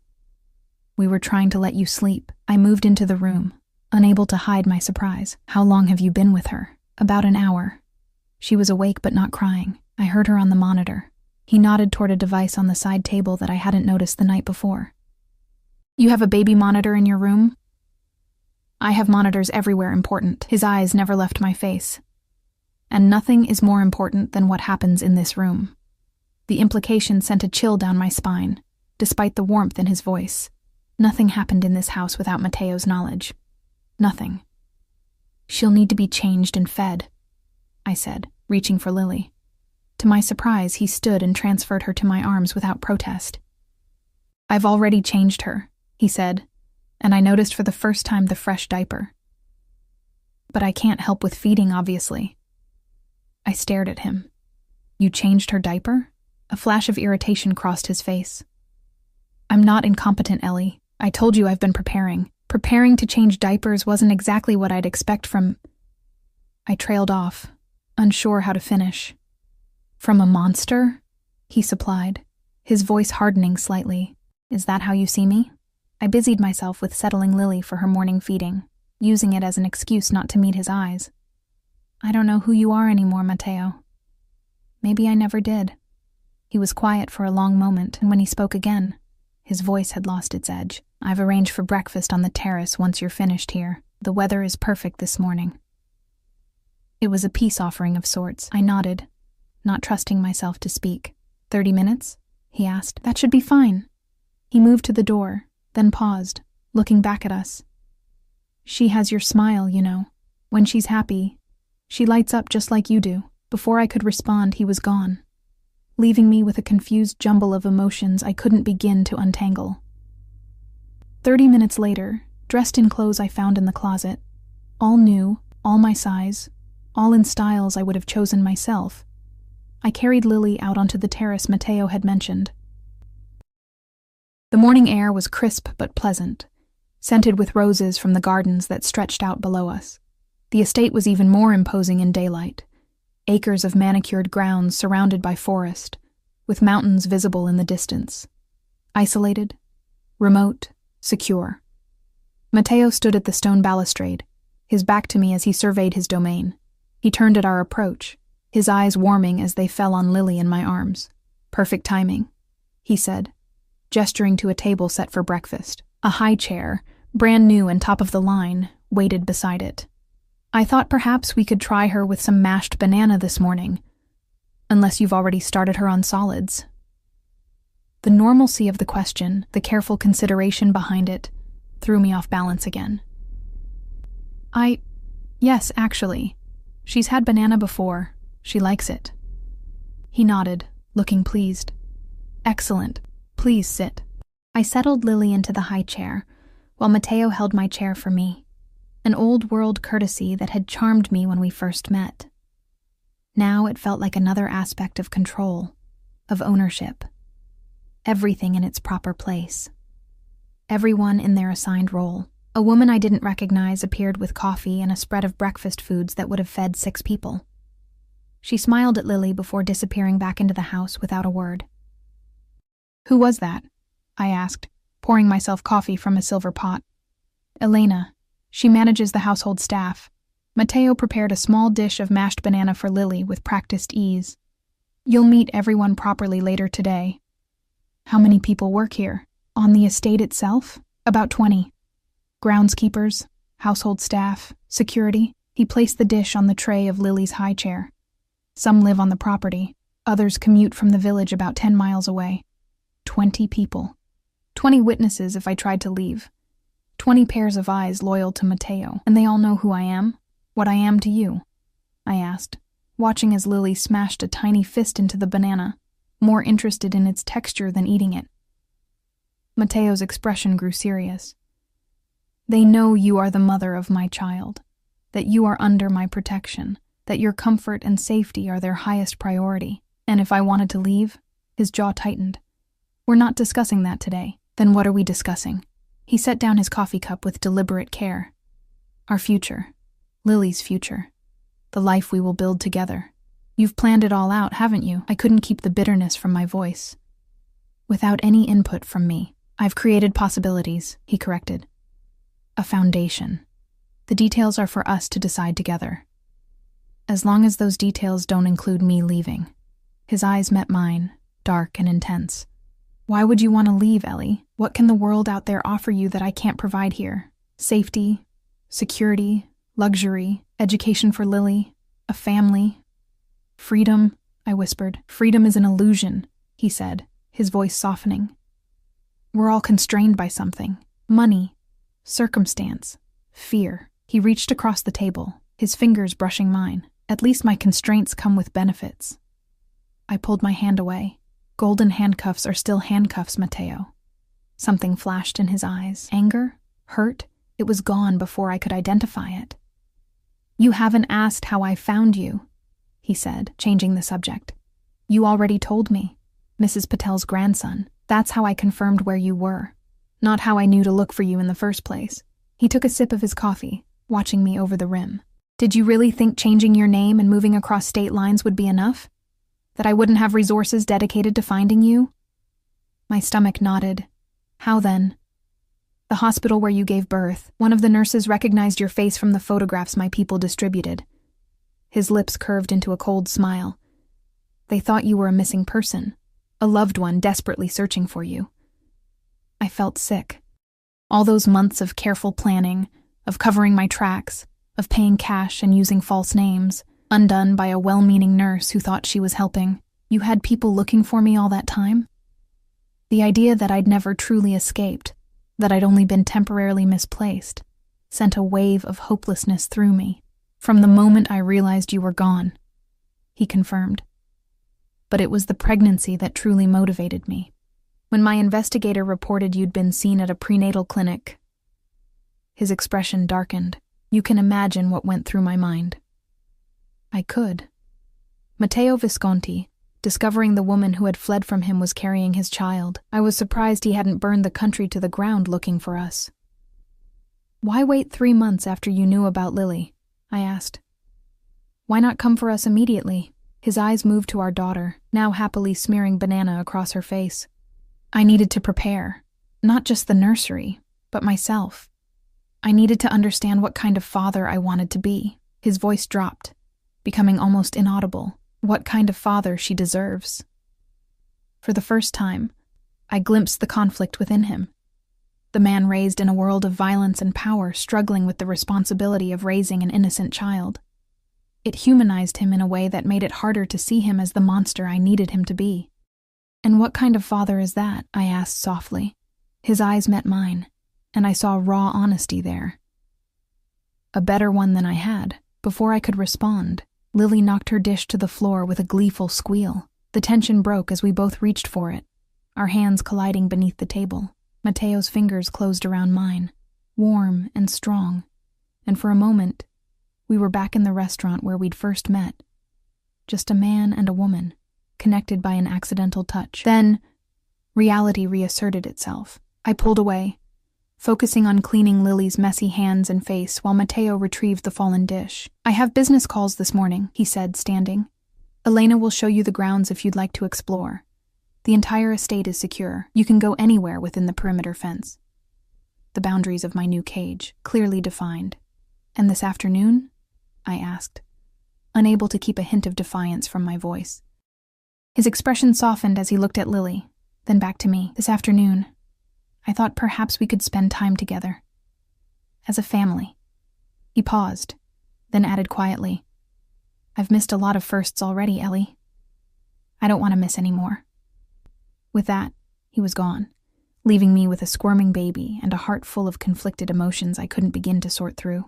[SPEAKER 1] "We were trying to let you sleep." I moved into the room, unable to hide my surprise. "How long have you been with her?" "About an hour." She was awake but not crying. I heard her on the monitor. He nodded toward a device on the side table that I hadn't noticed the night before. "You have a baby monitor in your room?" "I have monitors everywhere important." His eyes never left my face. "And nothing is more important than what happens in this room." The implication sent a chill down my spine, despite the warmth in his voice. Nothing happened in this house without Mateo's knowledge. Nothing. "She'll need to be changed and fed," I said, reaching for Lily. To my surprise, he stood and transferred her to my arms without protest. "I've already changed her," he said, and I noticed for the first time the fresh diaper. "But I can't help with feeding, obviously." I stared at him. You changed her diaper? A flash of irritation crossed his face. I'm not incompetent, Ellie. I told you I've been preparing. Preparing to change diapers wasn't exactly what I'd expect from... I trailed off, unsure how to finish. From a monster? He supplied, his voice hardening slightly. Is that how you see me? I busied myself with settling Lily for her morning feeding, using it as an excuse not to meet his eyes. I don't know who you are anymore, Matteo. Maybe I never did. He was quiet for a long moment, and when he spoke again, his voice had lost its edge. I've arranged for breakfast on the terrace once you're finished here. The weather is perfect this morning. It was a peace offering of sorts. I nodded, not trusting myself to speak. 30 minutes? He asked. That should be fine. He moved to the door, then paused, looking back at us. She has your smile, you know. When she's happy, she lights up just like you do. Before I could respond, he was gone, leaving me with a confused jumble of emotions I couldn't begin to untangle. 30 minutes later, dressed in clothes I found in the closet, all new, all my size, all in styles I would have chosen myself, I carried Lily out onto the terrace Matteo had mentioned. The morning air was crisp but pleasant, scented with roses from the gardens that stretched out below us. The estate was even more imposing in daylight, acres of manicured grounds surrounded by forest, with mountains visible in the distance. Isolated, remote, secure. Matteo stood at the stone balustrade, his back to me as he surveyed his domain. He turned at our approach, his eyes warming as they fell on Lily in my arms. Perfect timing, he said, gesturing to a table set for breakfast. A high chair, brand new and top of the line, waited beside it. I thought perhaps we could try her with some mashed banana this morning, unless you've already started her on solids. The normalcy of the question, the careful consideration behind it, threw me off balance again. Yes, actually. She's had banana before. She likes it. He nodded, looking pleased. Excellent. Please sit. I settled Lily into the high chair, while Matteo held my chair for me, an old-world courtesy that had charmed me when we first met. Now it felt like another aspect of control, of ownership. Everything in its proper place. Everyone in their assigned role. A woman I didn't recognize appeared with coffee and a spread of breakfast foods that would have fed 6 people. She smiled at Lily before disappearing back into the house without a word. Who was that? I asked, pouring myself coffee from a silver pot. Elena. She manages the household staff. Matteo prepared a small dish of mashed banana for Lily with practiced ease. You'll meet everyone properly later today. How many people work here? On the estate itself? About 20. Groundskeepers, household staff, security. He placed the dish on the tray of Lily's high chair. Some live on the property. Others commute from the village about 10 miles away. 20 people. 20 witnesses if I tried to leave. 20 pairs of eyes loyal to Matteo. And they all know who I am? What I am to you? I asked, watching as Lily smashed a tiny fist into the banana, more interested in its texture than eating it. Matteo's expression grew serious. They know you are the mother of my child, that you are under my protection, that your comfort and safety are their highest priority. And if I wanted to leave, his jaw tightened. We're not discussing that today. Then what are we discussing? He set down his coffee cup with deliberate care. Our future. Lily's future. The life we will build together. You've planned it all out, haven't you? I couldn't keep the bitterness from my voice. Without any input from me. I've created possibilities, he corrected. A foundation. The details are for us to decide together. As long as those details don't include me leaving. His eyes met mine, dark and intense. Why would you want to leave, Ellie? What can the world out there offer you that I can't provide here? Safety, security, luxury, education for Lily, a family. Freedom, I whispered. Freedom is an illusion, he said, his voice softening. We're all constrained by something. Money, circumstance, fear. He reached across the table, his fingers brushing mine. At least my constraints come with benefits. I pulled my hand away. Golden handcuffs are still handcuffs, Matteo. Something flashed in his eyes. Anger? Hurt? It was gone before I could identify it. You haven't asked how I found you, he said, changing the subject. You already told me. Mrs. Patel's grandson. That's how I confirmed where you were. Not how I knew to look for you in the first place. He took a sip of his coffee, watching me over the rim. Did you really think changing your name and moving across state lines would be enough? That I wouldn't have resources dedicated to finding you? My stomach nodded. How then? The hospital where you gave birth. One of the nurses recognized your face from the photographs my people distributed. His lips curved into a cold smile. They thought you were a missing person, a loved one desperately searching for you. I felt sick. All those months of careful planning, of covering my tracks, of paying cash and using false names, undone by a well-meaning nurse who thought she was helping. You had people looking for me all that time? The idea that I'd never truly escaped, that I'd only been temporarily misplaced, sent a wave of hopelessness through me. From the moment I realized you were gone, he confirmed. But it was the pregnancy that truly motivated me. When my investigator reported you'd been seen at a prenatal clinic, his expression darkened. You can imagine what went through my mind. I could. Matteo Visconti, discovering the woman who had fled from him was carrying his child. I was surprised he hadn't burned the country to the ground looking for us. Why wait 3 months after you knew about Lily? I asked. Why not come for us immediately? His eyes moved to our daughter, now happily smearing banana across her face. I needed to prepare, not just the nursery, but myself. I needed to understand what kind of father I wanted to be. His voice dropped, becoming almost inaudible. What kind of father she deserves. For the first time, I glimpsed the conflict within him. The man raised in a world of violence and power, struggling with the responsibility of raising an innocent child. It humanized him in a way that made it harder to see him as the monster I needed him to be. And what kind of father is that? I asked softly. His eyes met mine, and I saw raw honesty there. A better one than I had. Before I could respond, Lily knocked her dish to the floor with a gleeful squeal. The tension broke as we both reached for it, our hands colliding beneath the table. Matteo's fingers closed around mine, warm and strong, and for a moment, we were back in the restaurant where we'd first met. Just a man and a woman, connected by an accidental touch. Then, reality reasserted itself. I pulled away, focusing on cleaning Lily's messy hands and face while Matteo retrieved the fallen dish. I have business calls this morning, he said, standing. Elena will show you the grounds if you'd like to explore. The entire estate is secure. You can go anywhere within the perimeter fence. The boundaries of my new cage, clearly defined. And this afternoon? I asked, unable to keep a hint of defiance from my voice. His expression softened as he looked at Lily, then back to me. This afternoon, I thought perhaps we could spend time together. As a family. He paused, then added quietly, I've missed a lot of firsts already, Ellie. I don't want to miss any more. With that, he was gone, leaving me with a squirming baby and a heart full of conflicted emotions I couldn't begin to sort through.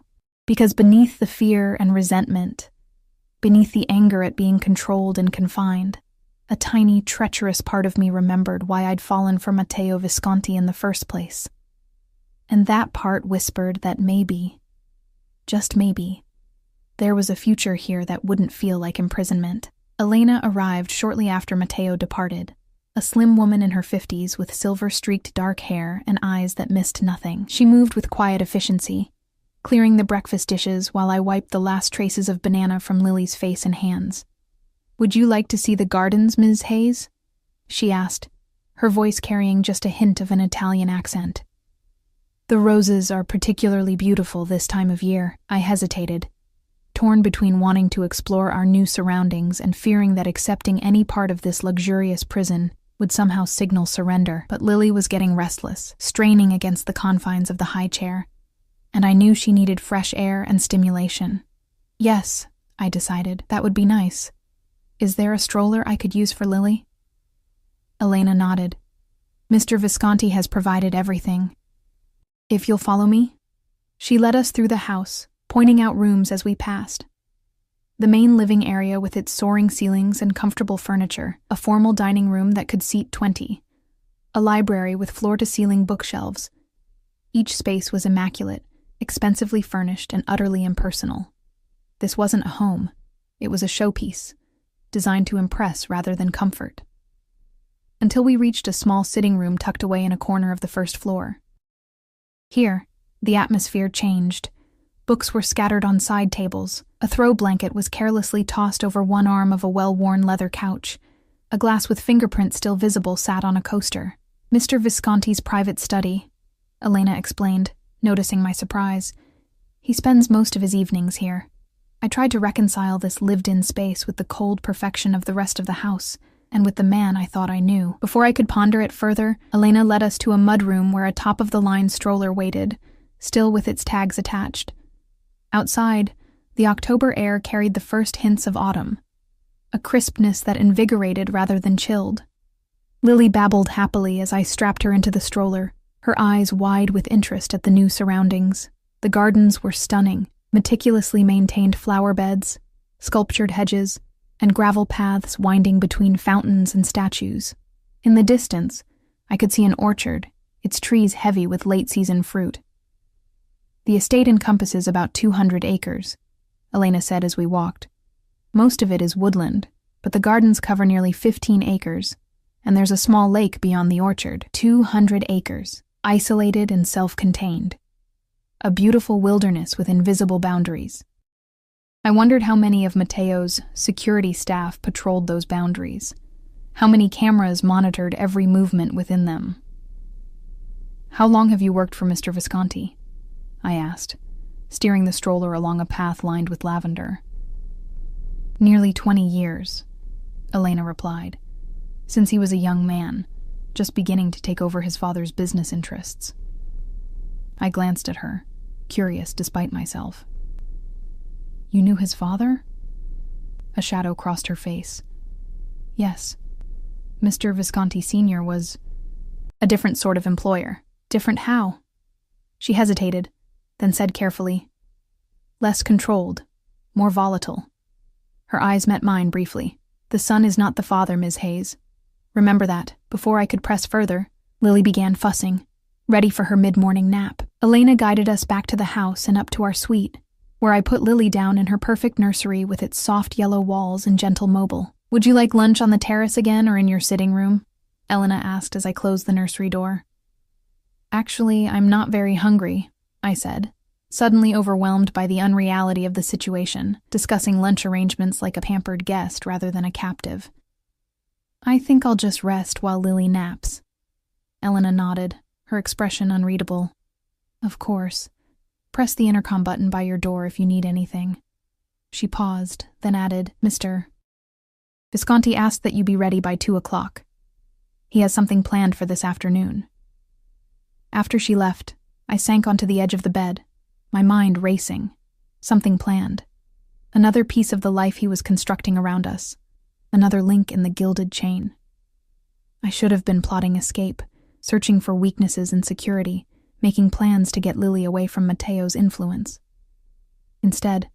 [SPEAKER 1] Because beneath the fear and resentment, beneath the anger at being controlled and confined, a tiny, treacherous part of me remembered why I'd fallen for Matteo Visconti in the first place. And that part whispered that maybe, just maybe, there was a future here that wouldn't feel like imprisonment. Elena arrived shortly after Matteo departed, a slim woman in her 50s with silver-streaked dark hair and eyes that missed nothing. She moved with quiet efficiency, clearing the breakfast dishes while I wiped the last traces of banana from Lily's face and hands. Would you like to see the gardens, Ms. Hayes? She asked, her voice carrying just a hint of an Italian accent. The roses are particularly beautiful this time of year. I hesitated, torn between wanting to explore our new surroundings and fearing that accepting any part of this luxurious prison would somehow signal surrender. But Lily was getting restless, straining against the confines of the high chair, and I knew she needed fresh air and stimulation. Yes, I decided, that would be nice. Is there a stroller I could use for Lily? Elena nodded. Mr. Visconti has provided everything. If you'll follow me? She led us through the house, pointing out rooms as we passed. The main living area with its soaring ceilings and comfortable furniture, a formal dining room that could seat 20, a library with floor-to-ceiling bookshelves. Each space was immaculate, expensively furnished and utterly impersonal. This wasn't a home. It was a showpiece. designed to impress rather than comfort. Until we reached a small sitting room tucked away in a corner of the first floor. Here, the atmosphere changed. Books were scattered on side tables. A throw blanket was carelessly tossed over one arm of a well-worn leather couch. A glass with fingerprints still visible sat on a coaster. Mr. Visconti's private study, Elena explained, noticing my surprise. He spends most of his evenings here. I tried to reconcile this lived-in space with the cold perfection of the rest of the house, and with the man I thought I knew. Before I could ponder it further, Elena led us to a mudroom where a top-of-the-line stroller waited, still with its tags attached. Outside, the October air carried the first hints of autumn, a crispness that invigorated rather than chilled. Lily babbled happily as I strapped her into the stroller, her eyes wide with interest at the new surroundings. The gardens were stunning, meticulously maintained flower beds, sculptured hedges, and gravel paths winding between fountains and statues. In the distance, I could see an orchard, its trees heavy with late-season fruit. The estate encompasses about 200 acres, Elena said as we walked. Most of it is woodland, but the gardens cover nearly 15 acres, and there's a small lake beyond the orchard. 200 acres, isolated and self-contained. A beautiful wilderness with invisible boundaries. I wondered how many of Matteo's security staff patrolled those boundaries, how many cameras monitored every movement within them. "How long have you worked for Mr. Visconti?" I asked, steering the stroller along a path lined with lavender. "Nearly 20 years, Elena replied, "since he was a young man, just beginning to take over his father's business interests." I glanced at her, curious despite myself. "You knew his father?" A shadow crossed her face. "Yes. Mr. Visconti Sr. was a different sort of employer." "Different how?" She hesitated, then said carefully, "Less controlled, more volatile." Her eyes met mine briefly. "The son is not the father, Ms. Hayes. Remember that." Before I could press further, Lily began fussing, ready for her mid-morning nap. Elena guided us back to the house and up to our suite, where I put Lily down in her perfect nursery with its soft yellow walls and gentle mobile. "Would you like lunch on the terrace again or in your sitting room?" Elena asked as I closed the nursery door. "Actually, I'm not very hungry," I said, suddenly overwhelmed by the unreality of the situation, discussing lunch arrangements like a pampered guest rather than a captive. "I think I'll just rest while Lily naps." Elena nodded, her expression unreadable. "Of course. Press the intercom button by your door if you need anything." She paused, then added, "Mr. Visconti asked that you be ready by 2 o'clock. He has something planned for this afternoon." After she left, I sank onto the edge of the bed, my mind racing. Something planned. Another piece of the life he was constructing around us. Another link in the gilded chain. I should have been plotting escape, searching for weaknesses in security, making plans to get Lily away from Matteo's influence. Instead,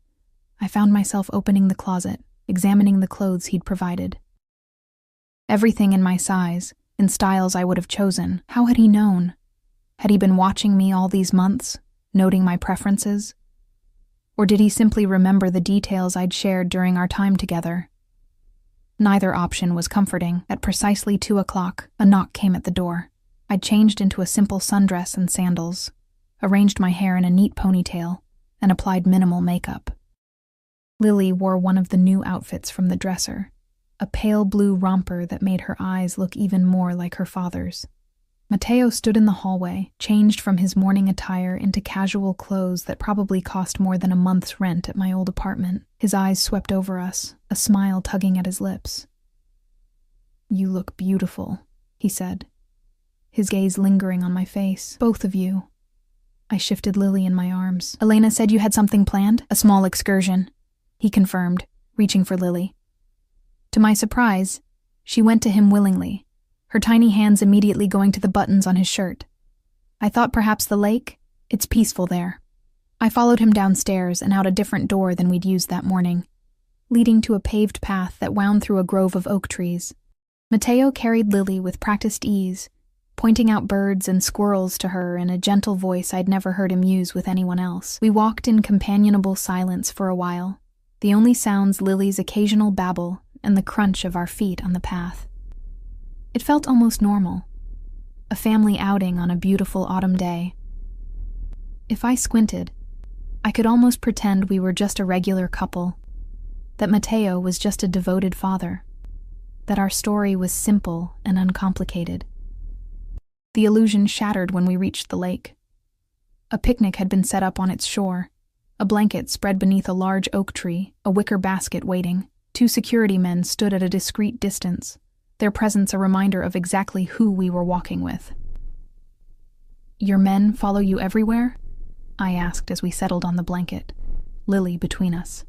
[SPEAKER 1] I found myself opening the closet, examining the clothes he'd provided. Everything in my size, in styles I would have chosen. How had he known? Had he been watching me all these months, noting my preferences? Or did he simply remember the details I'd shared during our time together? Neither option was comforting. At precisely 2 o'clock, a knock came at the door. I'd changed into a simple sundress and sandals, arranged my hair in a neat ponytail, and applied minimal makeup. Lily wore one of the new outfits from the dresser, a pale blue romper that made her eyes look even more like her father's. Matteo stood in the hallway, changed from his morning attire into casual clothes that probably cost more than a month's rent at my old apartment. His eyes swept over us, a smile tugging at his lips. "You look beautiful," he said, his gaze lingering on my face. "Both of you." I shifted Lily in my arms. "Elena said you had something planned? A small excursion," he confirmed, reaching for Lily. To my surprise, she went to him willingly, her tiny hands immediately going to the buttons on his shirt. I thought perhaps the lake? It's peaceful there. I followed him downstairs and out a different door than we'd used that morning, leading to a paved path that wound through a grove of oak trees. Matteo carried Lily with practiced ease, pointing out birds and squirrels to her in a gentle voice I'd never heard him use with anyone else. We walked in companionable silence for a while, the only sounds Lily's occasional babble and the crunch of our feet on the path. It felt almost normal, a family outing on a beautiful autumn day. If I squinted, I could almost pretend we were just a regular couple, that Mateo was just a devoted father, that our story was simple and uncomplicated. The illusion shattered when we reached the lake. A picnic had been set up on its shore, a blanket spread beneath a large oak tree, a wicker basket waiting. 2 security men stood at a discreet distance, their presence a reminder of exactly who we were walking with. "Your men follow you everywhere?" I asked as we settled on the blanket, Lily between us.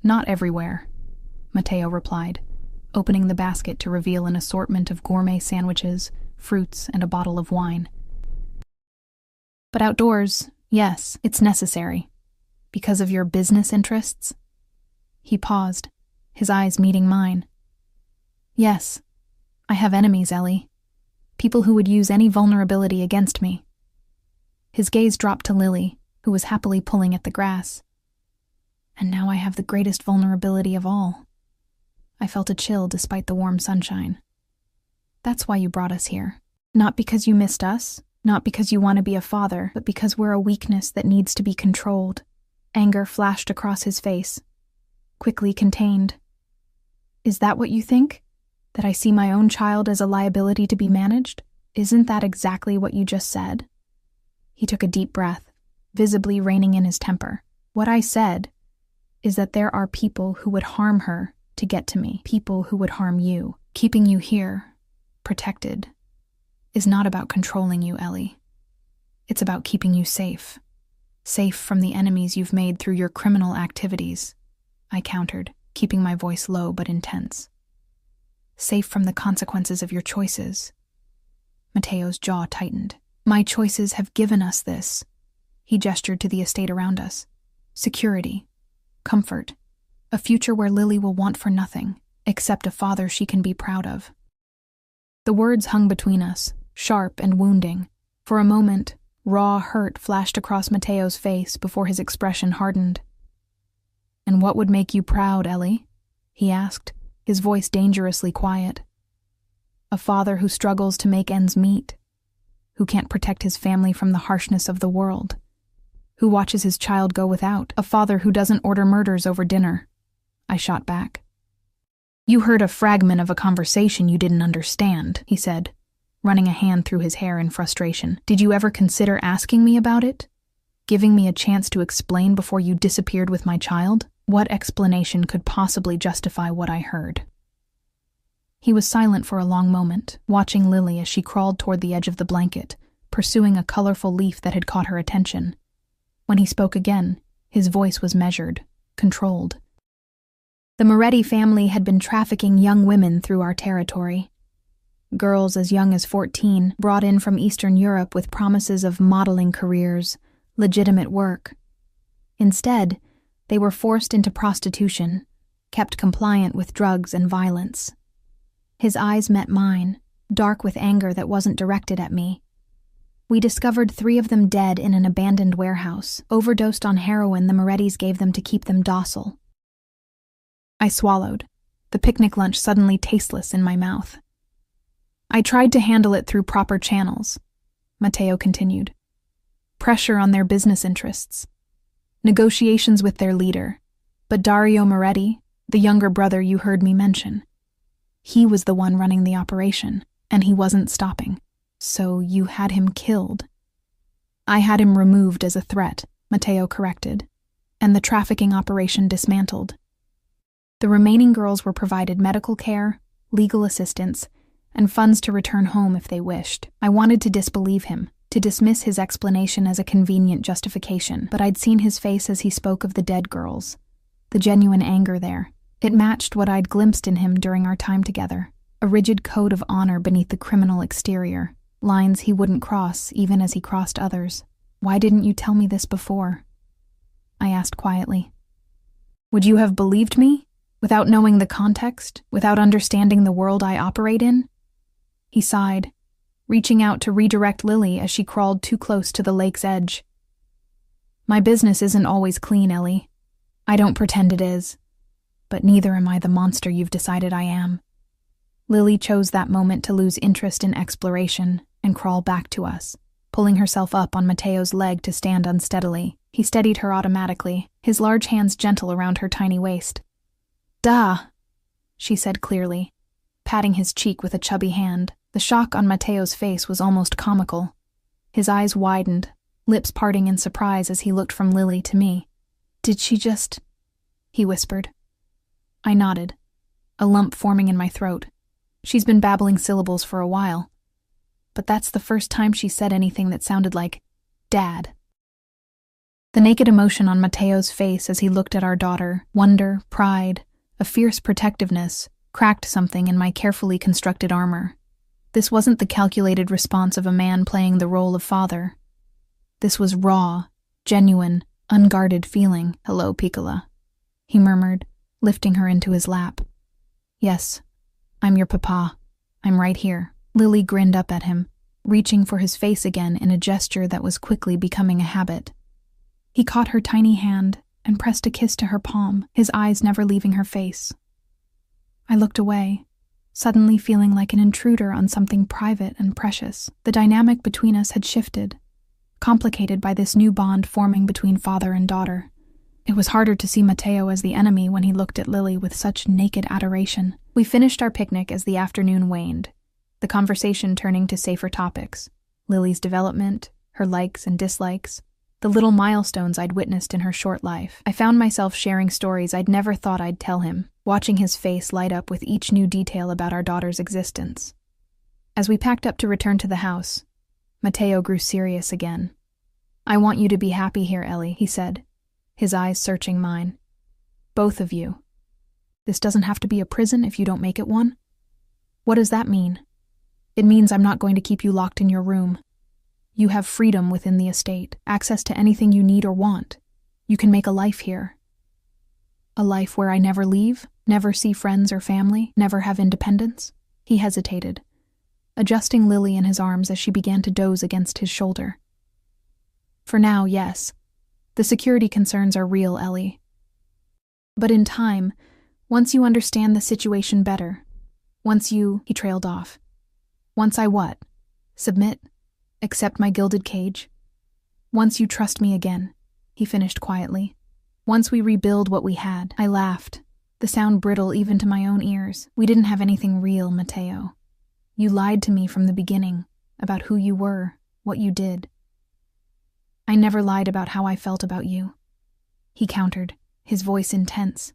[SPEAKER 1] "Not everywhere," Mateo replied, opening the basket to reveal an assortment of gourmet sandwiches, fruits, and a bottle of wine. "But outdoors, yes, it's necessary. Because of your business interests?" He paused, his eyes meeting mine. "Yes, I have enemies, Ellie. People who would use any vulnerability against me." His gaze dropped to Lily, who was happily pulling at the grass. "And now I have the greatest vulnerability of all." I felt a chill despite the warm sunshine. "That's why you brought us here. Not because you missed us, not because you want to be a father, but because we're a weakness that needs to be controlled." Anger flashed across his face, quickly contained. "Is that what you think? That I see my own child as a liability to be managed? Isn't that exactly what you just said?" He took a deep breath, visibly reining in his temper. "What I said is that there are people who would harm her to get to me, people who would harm you. Keeping you here, protected, is not about controlling you, Ellie. It's about keeping you safe. Safe from the enemies you've made through your criminal activities," I countered, keeping my voice low but intense. "Safe from the consequences of your choices." Mateo's jaw tightened. "My choices have given us this." He gestured to the estate around us. "Security, comfort, a future where Lily will want for nothing, except a father she can be proud of." The words hung between us, sharp and wounding. For a moment, raw hurt flashed across Mateo's face before his expression hardened. "And what would make you proud, Ellie?" he asked, his voice dangerously quiet. "A father who struggles to make ends meet, who can't protect his family from the harshness of the world, who watches his child go without, a father who doesn't order murders over dinner." I shot back. "You heard a fragment of a conversation you didn't understand," he said, running a hand through his hair in frustration. "Did you ever consider asking me about it? Giving me a chance to explain before you disappeared with my child? What explanation could possibly justify what I heard?" He was silent for a long moment, watching Lily as she crawled toward the edge of the blanket, pursuing a colorful leaf that had caught her attention. When he spoke again, his voice was measured, controlled. "The Moretti family had been trafficking young women through our territory. Girls as young as 14, brought in from Eastern Europe with promises of modeling careers, legitimate work. Instead, they were forced into prostitution, kept compliant with drugs and violence." His eyes met mine, dark with anger that wasn't directed at me. "We discovered 3 of them dead in an abandoned warehouse, overdosed on heroin the Morettis gave them to keep them docile." I swallowed, the picnic lunch suddenly tasteless in my mouth. "I tried to handle it through proper channels," Mateo continued. "Pressure on their business interests. Negotiations with their leader. But Dario Moretti, the younger brother you heard me mention, he was the one running the operation, and he wasn't stopping. So you had him killed." "I had him removed as a threat," Mateo corrected, "and the trafficking operation dismantled. The remaining girls were provided medical care, legal assistance, and funds to return home if they wished. I wanted to disbelieve him, to dismiss his explanation as a convenient justification, but I'd seen his face as he spoke of the dead girls. The genuine anger there. It matched what I'd glimpsed in him during our time together. A rigid code of honor beneath the criminal exterior. Lines he wouldn't cross, even as he crossed others. "Why didn't you tell me this before?" I asked quietly. "Would you have believed me? Without knowing the context? Without understanding the world I operate in?" He sighed, reaching out to redirect Lily as she crawled too close to the lake's edge. "My business isn't always clean, Ellie. I don't pretend it is. but neither am I the monster you've decided I am. Lily chose that moment to lose interest in exploration and crawl back to us, pulling herself up on Mateo's leg to stand unsteadily. He steadied her automatically, his large hands gentle around her tiny waist. "Duh," she said clearly, patting his cheek with a chubby hand. The shock on Mateo's face was almost comical. His eyes widened, lips parting in surprise as he looked from Lily to me. "Did she just—" he whispered. I nodded, a lump forming in my throat. She's been babbling syllables for a while, but that's the first time she said anything that sounded like Dad. The naked emotion on Mateo's face as he looked at our daughter, wonder, pride, a fierce protectiveness, cracked something in my carefully constructed armor. This wasn't the calculated response of a man playing the role of father. This was raw, genuine, unguarded feeling. "Hello, Piccola," he murmured, lifting her into his lap. "Yes, I'm your papa. I'm right here." Lily grinned up at him, reaching for his face again in a gesture that was quickly becoming a habit. He caught her tiny hand and pressed a kiss to her palm, his eyes never leaving her face. I looked away, suddenly feeling like an intruder on something private and precious. The dynamic between us had shifted, complicated by this new bond forming between father and daughter. It was harder to see Mateo as the enemy when he looked at Lily with such naked adoration. We finished our picnic as the afternoon waned, the conversation turning to safer topics: Lily's development, her likes and dislikes, the little milestones I'd witnessed in her short life. I found myself sharing stories I'd never thought I'd tell him, watching his face light up with each new detail about our daughter's existence. As we packed up to return to the house, Mateo grew serious again. "I want you to be happy here, Ellie," he said, his eyes searching mine. "Both of you. This doesn't have to be a prison if you don't make it one." "What does that mean?" "It means I'm not going to keep you locked in your room. You have freedom within the estate, access to anything you need or want. You can make a life here. A life where I never leave, never see friends or family, never have independence." He hesitated, adjusting Lily in his arms as she began to doze against his shoulder. "For now, yes. The security concerns are real, Ellie. But in time, once you understand the situation better, once you—" he trailed off. "Once I what? Submit? Accept my gilded cage? Once you trust me again," he finished quietly. "Once we rebuild what we had." I laughed, the sound brittle even to my own ears. "We didn't have anything real, Mateo. You lied to me from the beginning, about who you were, what you did." "I never lied about how I felt about you," he countered, his voice intense.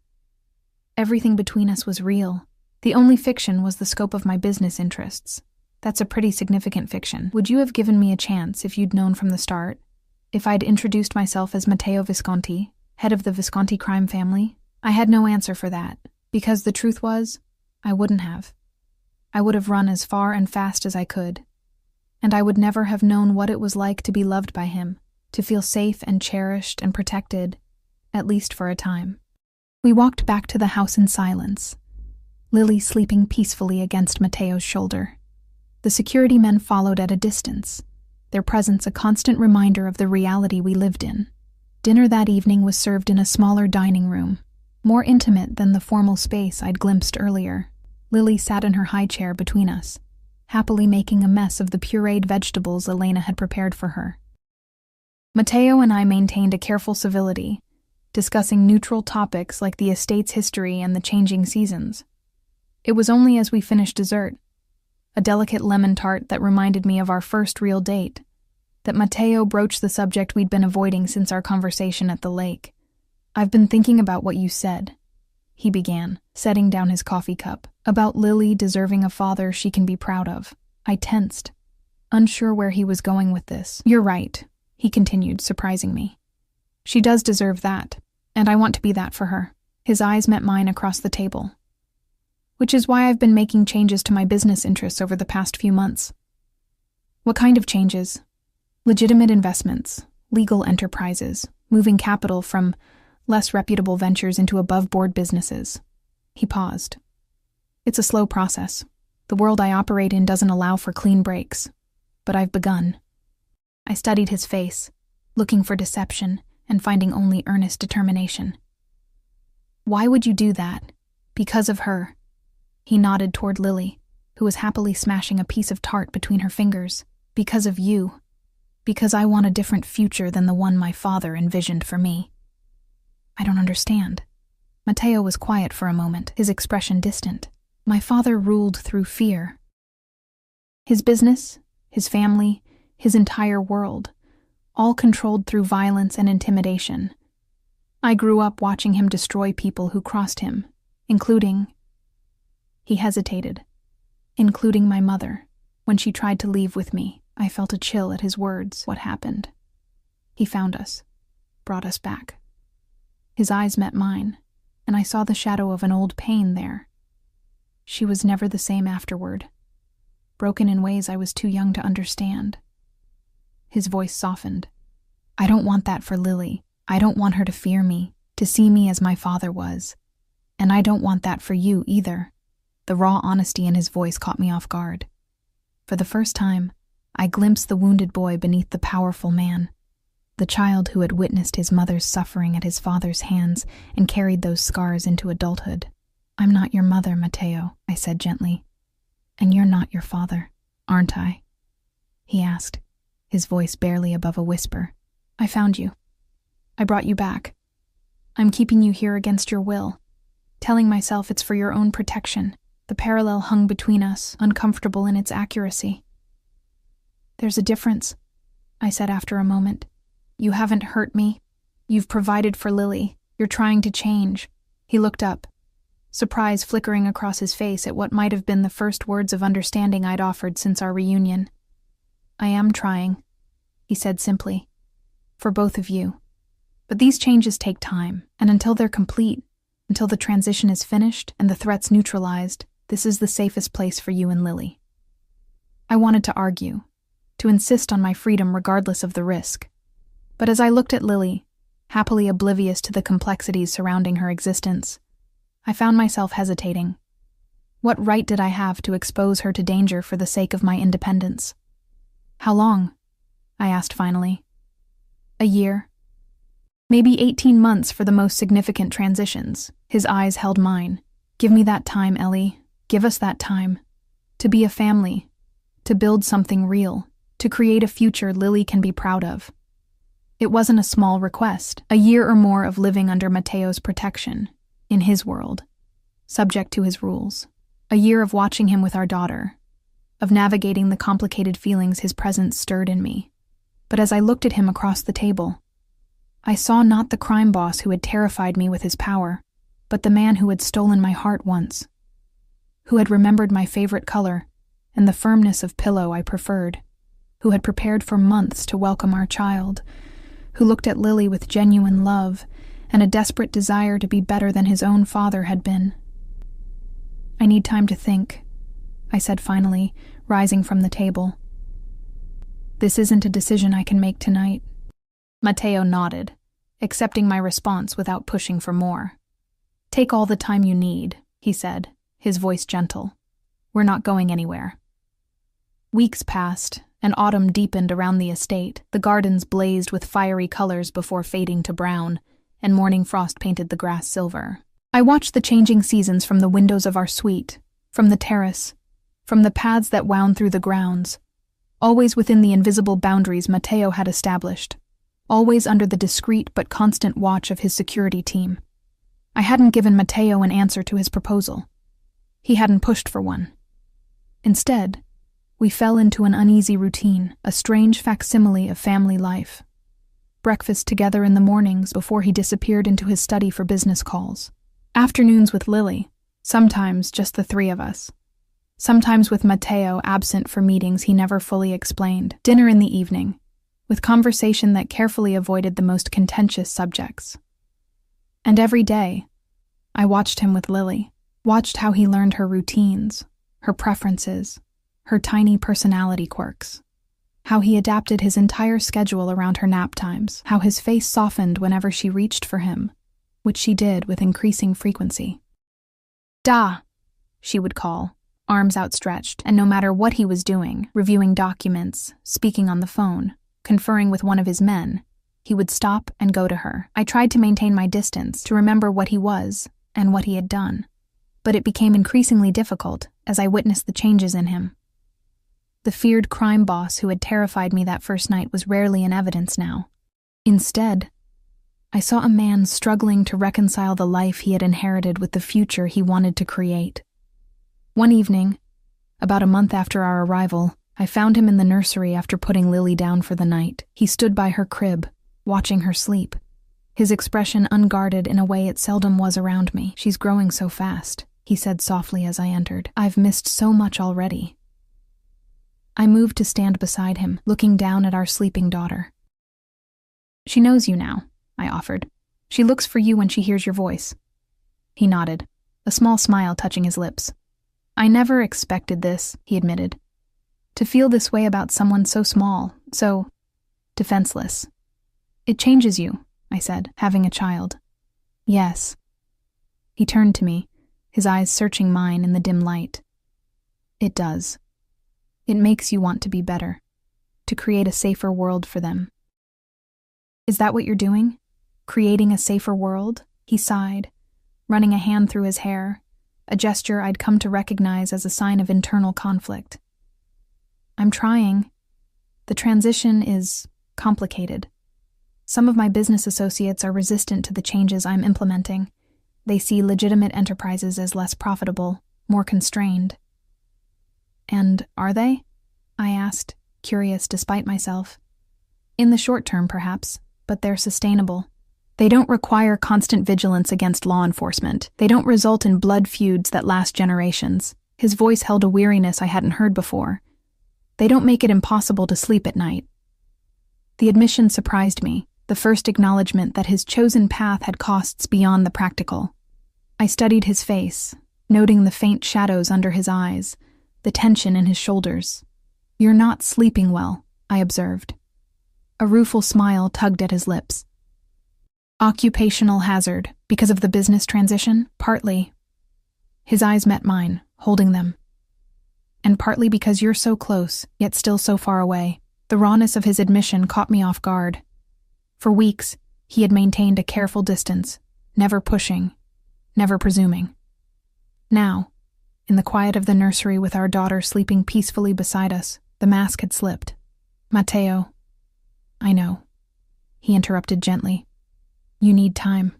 [SPEAKER 1] "Everything between us was real. The only fiction was the scope of my business interests. That's a pretty significant fiction. Would you have given me a chance if you'd known from the start? If I'd introduced myself as Matteo Visconti, head of the Visconti crime family? I had no answer for that, because the truth was, I wouldn't have. I would have run as far and fast as I could. And I would never have known what it was like to be loved by him, to feel safe and cherished and protected, at least for a time." We walked back to the house in silence, Lily sleeping peacefully against Mateo's shoulder. The security men followed at a distance, their presence a constant reminder of the reality we lived in. Dinner that evening was served in a smaller dining room, more intimate than the formal space I'd glimpsed earlier. Lily sat in her high chair between us, happily making a mess of the pureed vegetables Elena had prepared for her. Mateo and I maintained a careful civility, discussing neutral topics like the estate's history and the changing seasons. It was only as we finished dessert, a delicate lemon tart that reminded me of our first real date, that Mateo broached the subject we'd been avoiding since our conversation at the lake. "I've been thinking about what you said," he began, setting down his coffee cup, "about Lily deserving a father she can be proud of." I tensed, unsure where he was going with this. "You're right," he continued, surprising me. "She does deserve that, and I want to be that for her." His eyes met mine across the table. "Which is why I've been making changes to my business interests over the past few months." "What kind of changes?" "Legitimate investments, legal enterprises, moving capital from less reputable ventures into above-board businesses." He paused. "It's a slow process. The world I operate in doesn't allow for clean breaks, but I've begun." I studied his face, looking for deception and finding only earnest determination. Why would you do that? Because of her. He nodded toward Lily, who was happily smashing a piece of tart between her fingers. Because of you. Because I want a different future than the one my father envisioned for me. I don't understand. Matteo was quiet for a moment, his expression distant. My father ruled through fear. His business, his family, his entire world, all controlled through violence and intimidation. I grew up watching him destroy people who crossed him, including... He hesitated. Including my mother. When she tried to leave with me, I felt a chill at his words. What happened? He found us, brought us back. His eyes met mine, and I saw the shadow of an old pain there. She was never the same afterward, broken in ways I was too young to understand. His voice softened. I don't want that for Lily. I don't want her to fear me, to see me as my father was. And I don't want that for you either. The raw honesty in his voice caught me off guard. For the first time, I glimpsed the wounded boy beneath the powerful man, the child who had witnessed his mother's suffering at his father's hands and carried those scars into adulthood. I'm not your mother, Matteo, I said gently. And you're not your father, aren't I? He asked, his voice barely above a whisper. I found you. I brought you back. I'm keeping you here against your will, telling myself it's for your own protection. The parallel hung between us, uncomfortable in its accuracy. There's a difference, I said after a moment. You haven't hurt me. You've provided for Lily. You're trying to change. He looked up, surprise flickering across his face at what might have been the first words of understanding I'd offered since our reunion. I am trying, he said simply, for both of you. But these changes take time, and until they're complete, until the transition is finished and the threats neutralized, this is the safest place for you and Lily. I wanted to argue, to insist on my freedom regardless of the risk. But as I looked at Lily, happily oblivious to the complexities surrounding her existence, I found myself hesitating. What right did I have to expose her to danger for the sake of my independence? How long? I asked finally. A year. Maybe 18 months for the most significant transitions. His eyes held mine. Give me that time, Ellie. Give us that time. To be a family. To build something real. To create a future Lily can be proud of. It wasn't a small request. A year or more of living under Matteo's protection. In his world. Subject to his rules. A year of watching him with our daughter. Of navigating the complicated feelings his presence stirred in me. But as I looked at him across the table, I saw not the crime boss who had terrified me with his power, but the man who had stolen my heart once, who had remembered my favorite color and the firmness of pillow I preferred, who had prepared for months to welcome our child, who looked at Lily with genuine love and a desperate desire to be better than his own father had been. I need time to think, I said finally, rising from the table. This isn't a decision I can make tonight. Matteo nodded, accepting my response without pushing for more. Take all the time you need, he said, his voice gentle. We're not going anywhere. Weeks passed, and autumn deepened around the estate. The gardens blazed with fiery colors before fading to brown, and morning frost painted the grass silver. I watched the changing seasons from the windows of our suite, from the terrace, from the paths that wound through the grounds, always within the invisible boundaries Matteo had established, always under the discreet but constant watch of his security team. I hadn't given Matteo an answer to his proposal. He hadn't pushed for one. Instead, we fell into an uneasy routine, a strange facsimile of family life. Breakfast together in the mornings before he disappeared into his study for business calls. Afternoons with Lily, sometimes just the three of us. Sometimes with Matteo absent for meetings he never fully explained. Dinner in the evening, with conversation that carefully avoided the most contentious subjects. And every day, I watched him with Lily, watched how he learned her routines, her preferences, her tiny personality quirks, how he adapted his entire schedule around her nap times, how his face softened whenever she reached for him, which she did with increasing frequency. "Da," she would call, arms outstretched, and no matter what he was doing, reviewing documents, speaking on the phone, conferring with one of his men, he would stop and go to her. I tried to maintain my distance, to remember what he was, and what he had done, but it became increasingly difficult as I witnessed the changes in him. The feared crime boss who had terrified me that first night was rarely in evidence now. Instead, I saw a man struggling to reconcile the life he had inherited with the future he wanted to create. One evening, about a month after our arrival, I found him in the nursery after putting Lily down for the night. He stood by her crib, watching her sleep, his expression unguarded in a way it seldom was around me. "She's growing so fast," he said softly as I entered. "I've missed so much already." I moved to stand beside him, looking down at our sleeping daughter. "She knows you now," I offered. "She looks for you when she hears your voice." He nodded, a small smile touching his lips. "I never expected this," he admitted. "To feel this way about someone so small, so defenseless. It changes you," I said, "having a child." "Yes." He turned to me, his eyes searching mine in the dim light. "It does. It makes you want to be better, to create a safer world for them." "Is that what you're doing? Creating a safer world?" He sighed, running a hand through his hair, a gesture I'd come to recognize as a sign of internal conflict. "I'm trying. The transition is complicated. Some of my business associates are resistant to the changes I'm implementing. They see legitimate enterprises as less profitable, more constrained." "And are they?" I asked, curious despite myself. "In the short term, perhaps, but they're sustainable. They don't require constant vigilance against law enforcement. They don't result in blood feuds that last generations." His voice held a weariness I hadn't heard before. "They don't make it impossible to sleep at night." The admission surprised me, the first acknowledgement that his chosen path had costs beyond the practical. I studied his face, noting the faint shadows under his eyes, the tension in his shoulders. "You're not sleeping well," I observed. A rueful smile tugged at his lips. "Occupational hazard, because of the business transition? Partly." His eyes met mine, holding them. "And partly because you're so close, yet still so far away." The rawness of his admission caught me off guard. For weeks, he had maintained a careful distance, never pushing, never presuming. Now, in the quiet of the nursery with our daughter sleeping peacefully beside us, the mask had slipped. "Matteo." "I know," he interrupted gently. "You need time.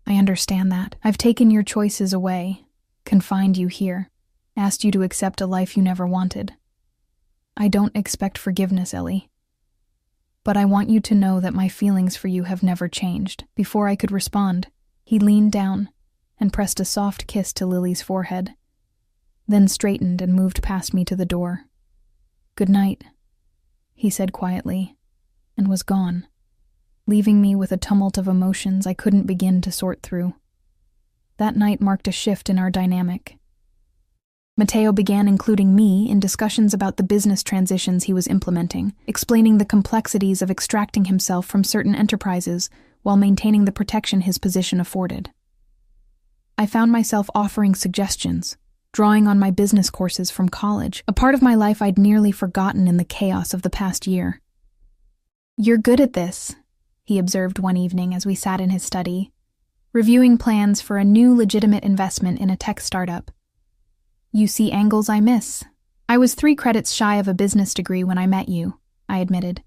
[SPEAKER 1] I understand that. I've taken your choices away, confined you here, asked you to accept a life you never wanted. I don't expect forgiveness, Ellie. But I want you to know that my feelings for you have never changed." Before I could respond, he leaned down and pressed a soft kiss to Lily's forehead, then straightened and moved past me to the door. "Good night," he said quietly, and was gone, leaving me with a tumult of emotions I couldn't begin to sort through. That night marked a shift in our dynamic. Matteo began including me in discussions about the business transitions he was implementing, explaining the complexities of extracting himself from certain enterprises while maintaining the protection his position afforded. I found myself offering suggestions, drawing on my business courses from college, a part of my life I'd nearly forgotten in the chaos of the past year. "You're good at this," he observed one evening as we sat in his study, reviewing plans for a new legitimate investment in a tech startup. "You see angles I miss. I was 3 credits shy of a business degree when I met you," I admitted.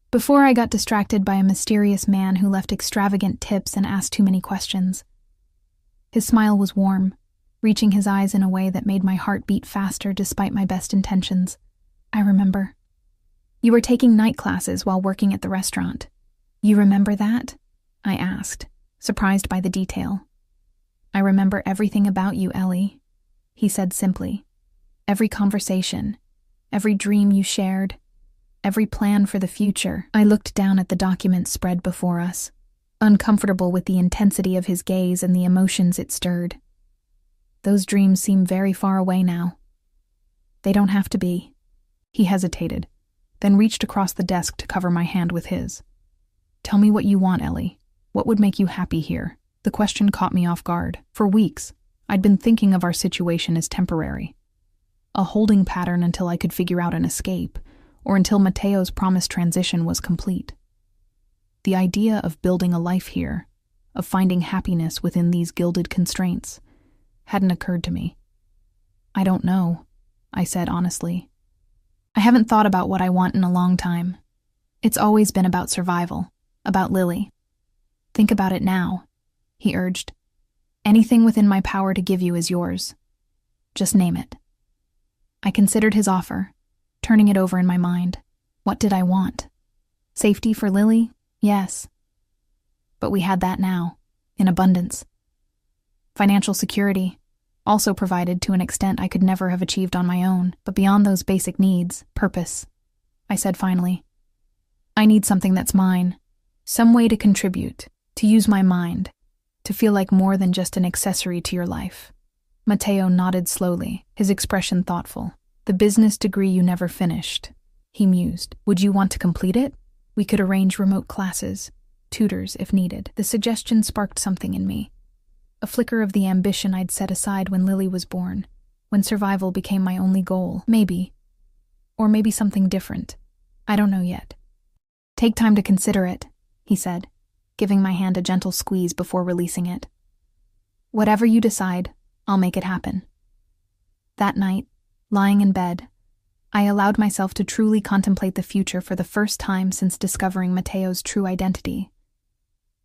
[SPEAKER 1] "Before I got distracted by a mysterious man who left extravagant tips and asked too many questions." His smile was warm, reaching his eyes in a way that made my heart beat faster despite my best intentions. "I remember. You were taking night classes while working at the restaurant. You remember that?" I asked, surprised by the detail. "I remember everything about you, Ellie," he said simply. "Every conversation, every dream you shared, every plan for the future." I looked down at the document spread before us, uncomfortable with the intensity of his gaze and the emotions it stirred. Those dreams seem very far away now. "They don't have to be." He hesitated, then reached across the desk to cover my hand with his. "Tell me what you want, Ellie. What would make you happy here?" The question caught me off guard. For weeks, I'd been thinking of our situation as temporary, a holding pattern until I could figure out an escape, or until Matteo's promised transition was complete. The idea of building a life here, of finding happiness within these gilded constraints, hadn't occurred to me. I don't know, I said honestly. I haven't thought about what I want in a long time. It's always been about survival, about Lily. Think about it now, he urged. Anything within my power to give you is yours. Just name it. I considered his offer, turning it over in my mind. What did I want? Safety for Lily? Yes. But we had that now, in abundance. Financial security, also provided to an extent I could never have achieved on my own, but beyond those basic needs, purpose. I said finally, I need something that's mine, some way to contribute, to use my mind, to feel like more than just an accessory to your life. Matteo nodded slowly, his expression thoughtful. The business degree you never finished, he mused. Would you want to complete it? We could arrange remote classes, tutors if needed. The suggestion sparked something in me. A flicker of the ambition I'd set aside when Lily was born, when survival became my only goal. Maybe. Or maybe something different. I don't know yet. Take time to consider it, he said, giving my hand a gentle squeeze before releasing it. Whatever you decide, I'll make it happen. That night, lying in bed, I allowed myself to truly contemplate the future for the first time since discovering Matteo's true identity.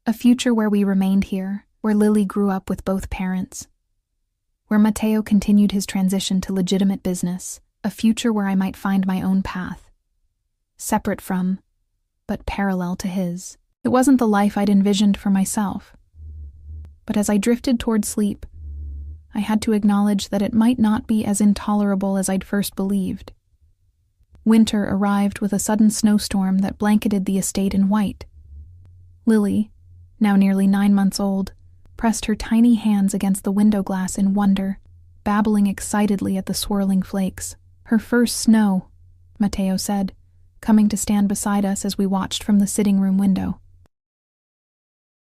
[SPEAKER 1] A future where we remained here, where Lily grew up with both parents, where Matteo continued his transition to legitimate business, a future where I might find my own path, separate from, but parallel to his. It wasn't the life I'd envisioned for myself. But as I drifted toward sleep, I had to acknowledge that it might not be as intolerable as I'd first believed. Winter arrived with a sudden snowstorm that blanketed the estate in white. Lily, now nearly 9 months old, pressed her tiny hands against the window glass in wonder, babbling excitedly at the swirling flakes. Her first snow, Matteo said, coming to stand beside us as we watched from the sitting room window.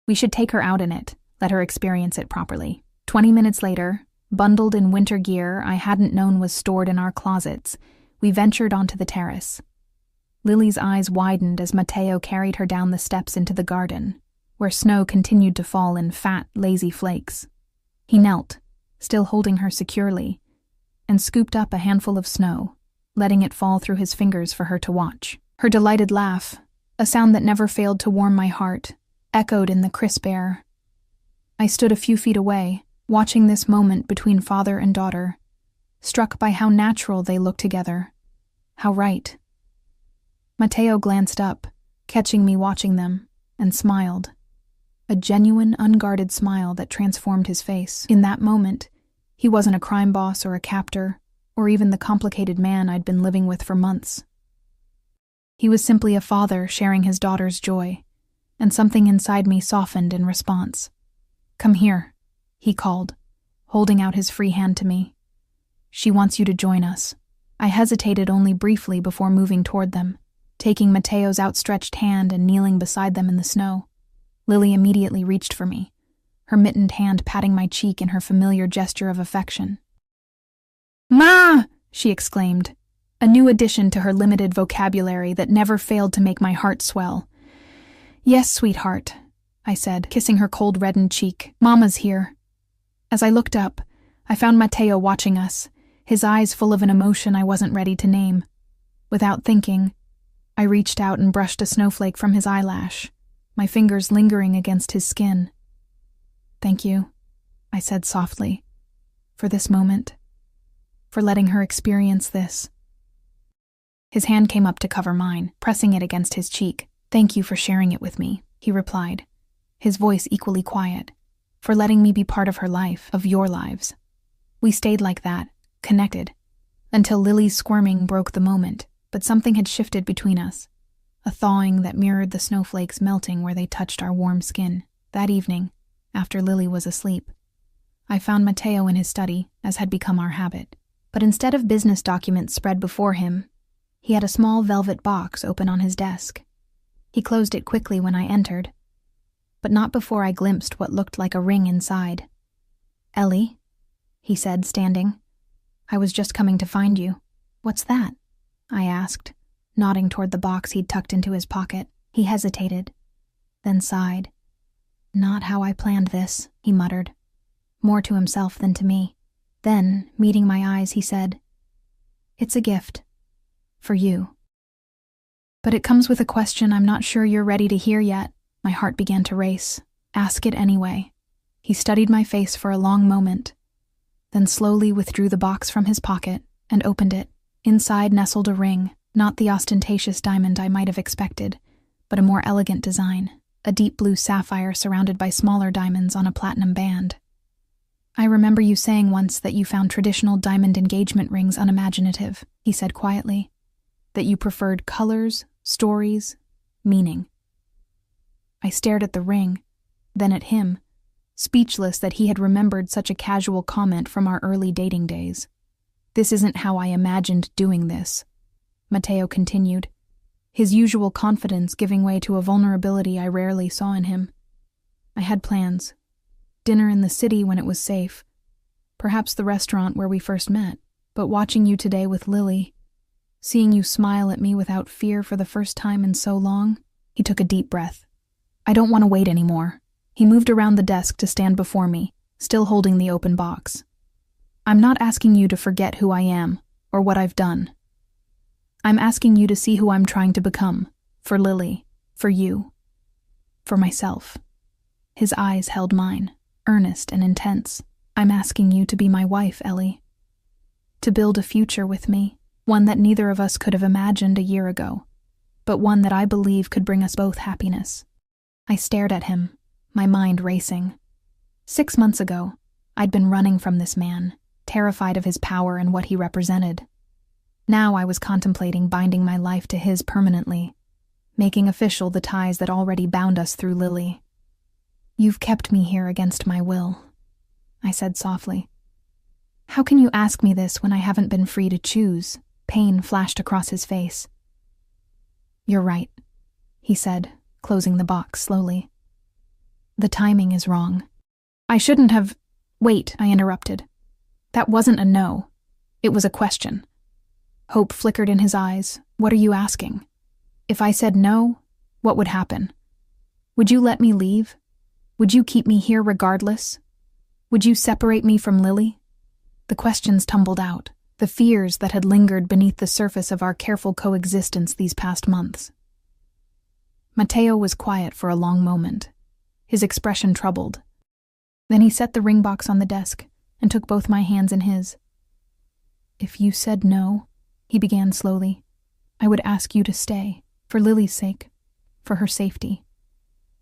[SPEAKER 1] We should take her out in it, let her experience it properly. 20 minutes later, bundled in winter gear I hadn't known was stored in our closets, we ventured onto the terrace. Lily's eyes widened as Matteo carried her down the steps into the garden, where snow continued to fall in fat, lazy flakes. He knelt, still holding her securely, and scooped up a handful of snow, letting it fall through his fingers for her to watch. Her delighted laugh, a sound that never failed to warm my heart, echoed in the crisp air. I stood a few feet away, watching this moment between father and daughter, struck by how natural they looked together, how right. Matteo glanced up, catching me watching them, and smiled. A genuine, unguarded smile that transformed his face. In that moment, he wasn't a crime boss or a captor, or even the complicated man I'd been living with for months. He was simply a father sharing his daughter's joy, and something inside me softened in response. Come here, he called, holding out his free hand to me. She wants you to join us. I hesitated only briefly before moving toward them, taking Matteo's outstretched hand and kneeling beside them in the snow. Lily immediately reached for me, her mittened hand patting my cheek in her familiar gesture of affection. Ma! She exclaimed, a new addition to her limited vocabulary that never failed to make my heart swell. Yes, sweetheart, I said, kissing her cold reddened cheek. Mama's here. As I looked up, I found Matteo watching us, his eyes full of an emotion I wasn't ready to name. Without thinking, I reached out and brushed a snowflake from his eyelash, my fingers lingering against his skin. Thank you, I said softly, for this moment, for letting her experience this. His hand came up to cover mine, pressing it against his cheek. Thank you for sharing it with me, he replied, his voice equally quiet, for letting me be part of her life, of your lives. We stayed like that, connected, until Lily's squirming broke the moment, but something had shifted between us, a thawing that mirrored the snowflakes melting where they touched our warm skin. That evening, after Lily was asleep, I found Matteo in his study, as had become our habit. But instead of business documents spread before him, he had a small velvet box open on his desk. He closed it quickly when I entered, but not before I glimpsed what looked like a ring inside. Ellie, he said, standing. I was just coming to find you. What's that? I asked, nodding toward the box he'd tucked into his pocket. He hesitated, then sighed. Not how I planned this, he muttered, more to himself than to me. Then, meeting my eyes, he said, "It's a gift. For you. But it comes with a question I'm not sure you're ready to hear yet." My heart began to race. "Ask it anyway." He studied my face for a long moment, then slowly withdrew the box from his pocket and opened it. Inside nestled a ring, not the ostentatious diamond I might have expected, but a more elegant design, a deep blue sapphire surrounded by smaller diamonds on a platinum band. "I remember you saying once that you found traditional diamond engagement rings unimaginative," he said quietly, "that you preferred colors, stories, meaning." I stared at the ring, then at him, speechless that he had remembered such a casual comment from our early dating days. "This isn't how I imagined doing this," Matteo continued, his usual confidence giving way to a vulnerability I rarely saw in him. "I had plans. Dinner in the city when it was safe. Perhaps the restaurant where we first met. But watching you today with Lily, seeing you smile at me without fear for the first time in so long," he took a deep breath. "I don't want to wait anymore." He moved around the desk to stand before me, still holding the open box. "I'm not asking you to forget who I am or what I've done. I'm asking you to see who I'm trying to become, for Lily, for you, for myself." His eyes held mine, earnest and intense. "I'm asking you to be my wife, Ellie. To build a future with me, one that neither of us could have imagined a year ago, but one that I believe could bring us both happiness." I stared at him, my mind racing. 6 months ago, I'd been running from this man, terrified of his power and what he represented. Now I was contemplating binding my life to his permanently, making official the ties that already bound us through Lily. "You've kept me here against my will," I said softly. "How can you ask me this when I haven't been free to choose?" Pain flashed across his face. "You're right," he said, closing the box slowly. "The timing is wrong. I shouldn't have—" "Wait," I interrupted. "That wasn't a no. It was a question." Hope flickered in his eyes. "What are you asking? If I said no, what would happen? Would you let me leave? Would you keep me here regardless? Would you separate me from Lily?" The questions tumbled out, the fears that had lingered beneath the surface of our careful coexistence these past months. Matteo was quiet for a long moment, his expression troubled. Then he set the ring box on the desk and took both my hands in his. "If you said no," he began slowly, "I would ask you to stay, for Lily's sake, for her safety.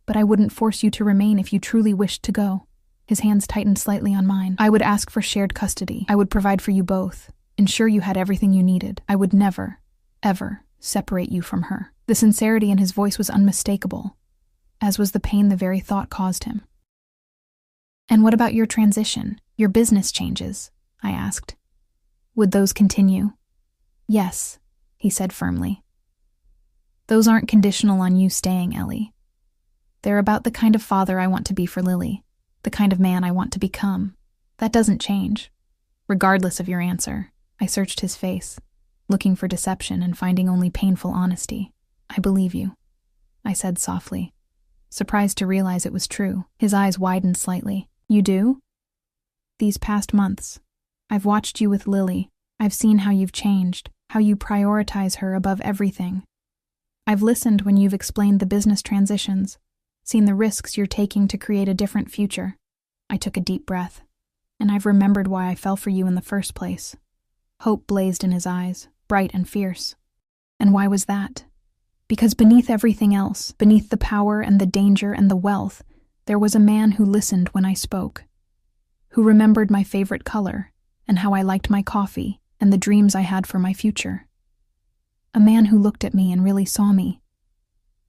[SPEAKER 1] But I wouldn't force you to remain if you truly wished to go." His hands tightened slightly on mine. "I would ask for shared custody. I would provide for you both, ensure you had everything you needed. I would never, ever separate you from her." The sincerity in his voice was unmistakable, as was the pain the very thought caused him. "And what about your transition, your business changes?" I asked. "Would those continue?" "Yes," he said firmly. "Those aren't conditional on you staying, Ellie. They're about the kind of father I want to be for Lily, the kind of man I want to become. That doesn't change. Regardless of your answer." I searched his face, looking for deception and finding only painful honesty. "I believe you," I said softly, surprised to realize it was true. His eyes widened slightly. "You do?" "These past months, I've watched you with Lily. I've seen how you've changed, how you prioritize her above everything. I've listened when you've explained the business transitions, seen the risks you're taking to create a different future." I took a deep breath, and I've remembered why I fell for you in the first place. Hope blazed in his eyes, bright and fierce. "And why was that?" "Because beneath everything else, beneath the power and the danger and the wealth, there was a man who listened when I spoke, who remembered my favorite color and how I liked my coffee and the dreams I had for my future. A man who looked at me and really saw me,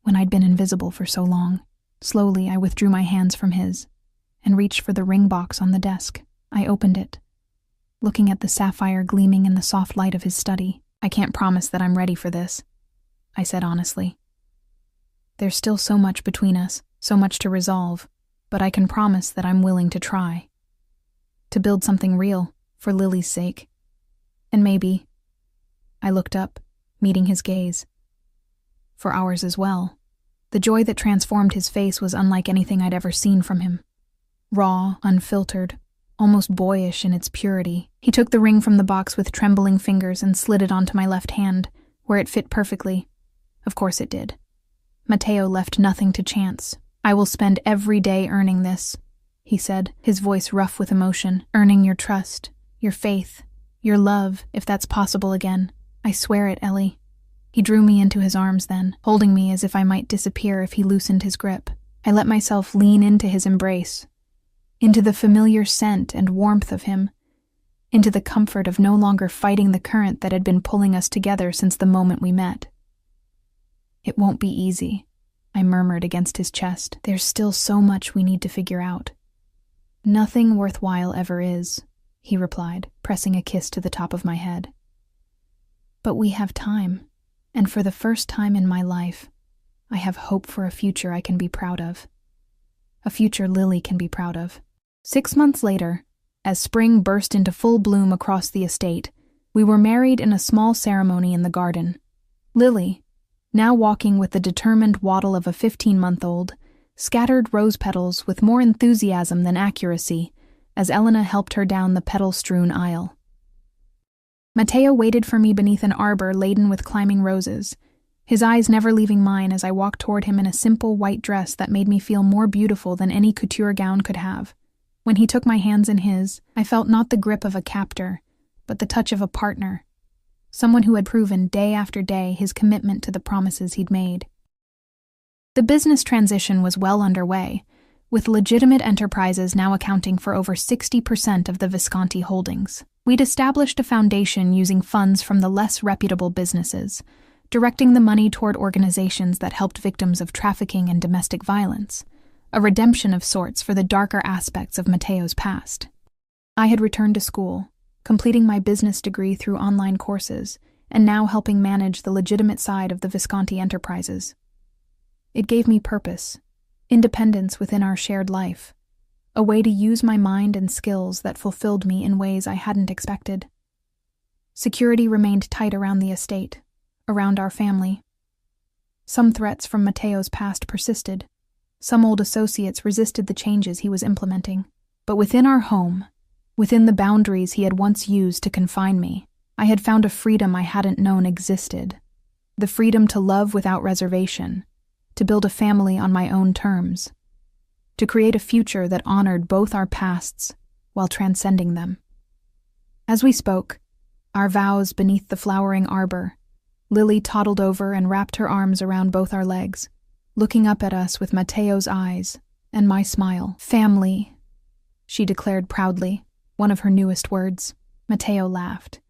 [SPEAKER 1] when I'd been invisible for so long." Slowly, I withdrew my hands from his and reached for the ring box on the desk. I opened it, looking at the sapphire gleaming in the soft light of his study. "I can't promise that I'm ready for this," I said honestly. "There's still so much between us, so much to resolve, but I can promise that I'm willing to try. To build something real, for Lily's sake. And maybe," I looked up, meeting his gaze, "for ours as well." The joy that transformed his face was unlike anything I'd ever seen from him. Raw, unfiltered, almost boyish in its purity. He took the ring from the box with trembling fingers and slid it onto my left hand, where it fit perfectly. Of course it did. Matteo left nothing to chance. "I will spend every day earning this," he said, his voice rough with emotion. "Earning your trust, your faith, your love, if that's possible again. I swear it, Ellie." He drew me into his arms then, holding me as if I might disappear if he loosened his grip. I let myself lean into his embrace, into the familiar scent and warmth of him, into the comfort of no longer fighting the current that had been pulling us together since the moment we met. "It won't be easy," I murmured against his chest. "There's still so much we need to figure out." "Nothing worthwhile ever is," he replied, pressing a kiss to the top of my head. "But we have time, and for the first time in my life, I have hope for a future I can be proud of. A future Lily can be proud of." 6 months later, as spring burst into full bloom across the estate, we were married in a small ceremony in the garden. Lily, now walking with the determined waddle of a 15-month-old, scattered rose petals with more enthusiasm than accuracy as Elena helped her down the petal-strewn aisle. Matteo waited for me beneath an arbor laden with climbing roses, his eyes never leaving mine as I walked toward him in a simple white dress that made me feel more beautiful than any couture gown could have. When he took my hands in his, I felt not the grip of a captor, but the touch of a partner, someone who had proven day after day his commitment to the promises he'd made. The business transition was well underway, with legitimate enterprises now accounting for over 60% of the Visconti holdings. We'd established a foundation using funds from the less reputable businesses, directing the money toward organizations that helped victims of trafficking and domestic violence, a redemption of sorts for the darker aspects of Matteo's past. I had returned to school, completing my business degree through online courses, and now helping manage the legitimate side of the Visconti enterprises. It gave me purpose, independence within our shared life, a way to use my mind and skills that fulfilled me in ways I hadn't expected. Security remained tight around the estate, around our family. Some threats from Matteo's past persisted. Some old associates resisted the changes he was implementing. But within our home, within the boundaries he had once used to confine me, I had found a freedom I hadn't known existed. The freedom to love without reservation, to build a family on my own terms, to create a future that honored both our pasts while transcending them. As we spoke, our vows beneath the flowering arbor, Lily toddled over and wrapped her arms around both our legs, looking up at us with Matteo's eyes and my smile. "Family," she declared proudly, one of her newest words. Matteo laughed,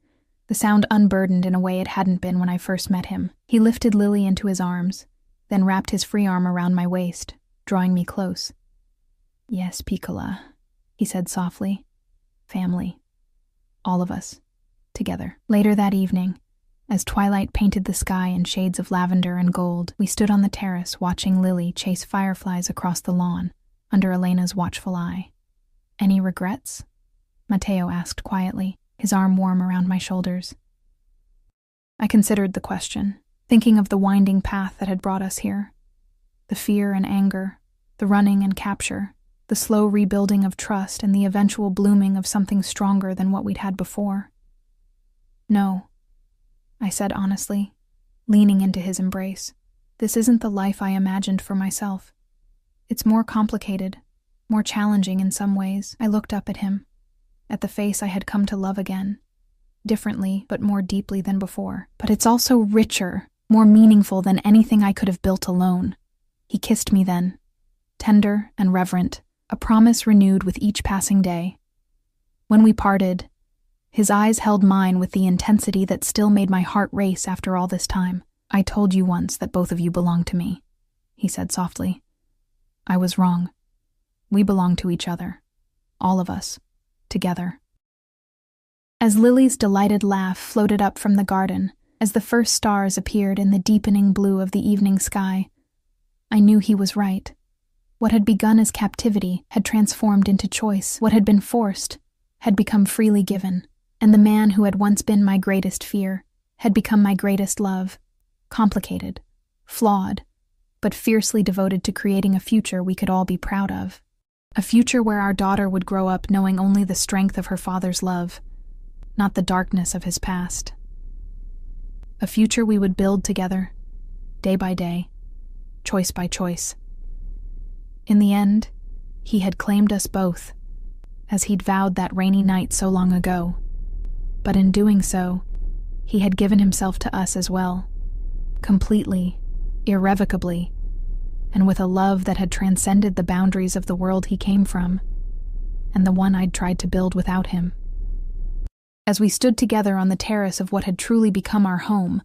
[SPEAKER 1] the sound unburdened in a way it hadn't been when I first met him. He lifted Lily into his arms, then wrapped his free arm around my waist, drawing me close. "Yes, Piccola," he said softly. "Family. All of us. Together." Later that evening, as twilight painted the sky in shades of lavender and gold, we stood on the terrace watching Lily chase fireflies across the lawn under Elena's watchful eye. "Any regrets?" Matteo asked quietly, his arm warm around my shoulders. I considered the question, thinking of the winding path that had brought us here. The fear and anger, the running and capture, the slow rebuilding of trust and the eventual blooming of something stronger than what we'd had before. "No," I said honestly, leaning into his embrace. "This isn't the life I imagined for myself. It's more complicated, more challenging in some ways." I looked up at him, at the face I had come to love again, differently but more deeply than before. "But it's also richer, more meaningful than anything I could have built alone." He kissed me then, tender and reverent, a promise renewed with each passing day. When we parted, his eyes held mine with the intensity that still made my heart race after all this time. "I told you once that both of you belonged to me," he said softly. "I was wrong. We belong to each other. All of us. Together." As Lily's delighted laugh floated up from the garden, as the first stars appeared in the deepening blue of the evening sky, I knew he was right. What had begun as captivity had transformed into choice. What had been forced had become freely given. And the man who had once been my greatest fear had become my greatest love. Complicated, flawed, but fiercely devoted to creating a future we could all be proud of. A future where our daughter would grow up knowing only the strength of her father's love, not the darkness of his past. A future we would build together, day by day, choice by choice. In the end, he had claimed us both, as he'd vowed that rainy night so long ago. But in doing so, he had given himself to us as well, completely, irrevocably, and with a love that had transcended the boundaries of the world he came from, and the one I'd tried to build without him. As we stood together on the terrace of what had truly become our home,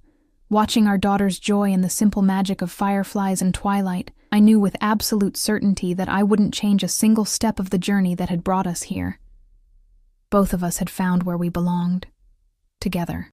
[SPEAKER 1] watching our daughter's joy in the simple magic of fireflies and twilight, I knew with absolute certainty that I wouldn't change a single step of the journey that had brought us here. Both of us had found where we belonged, together.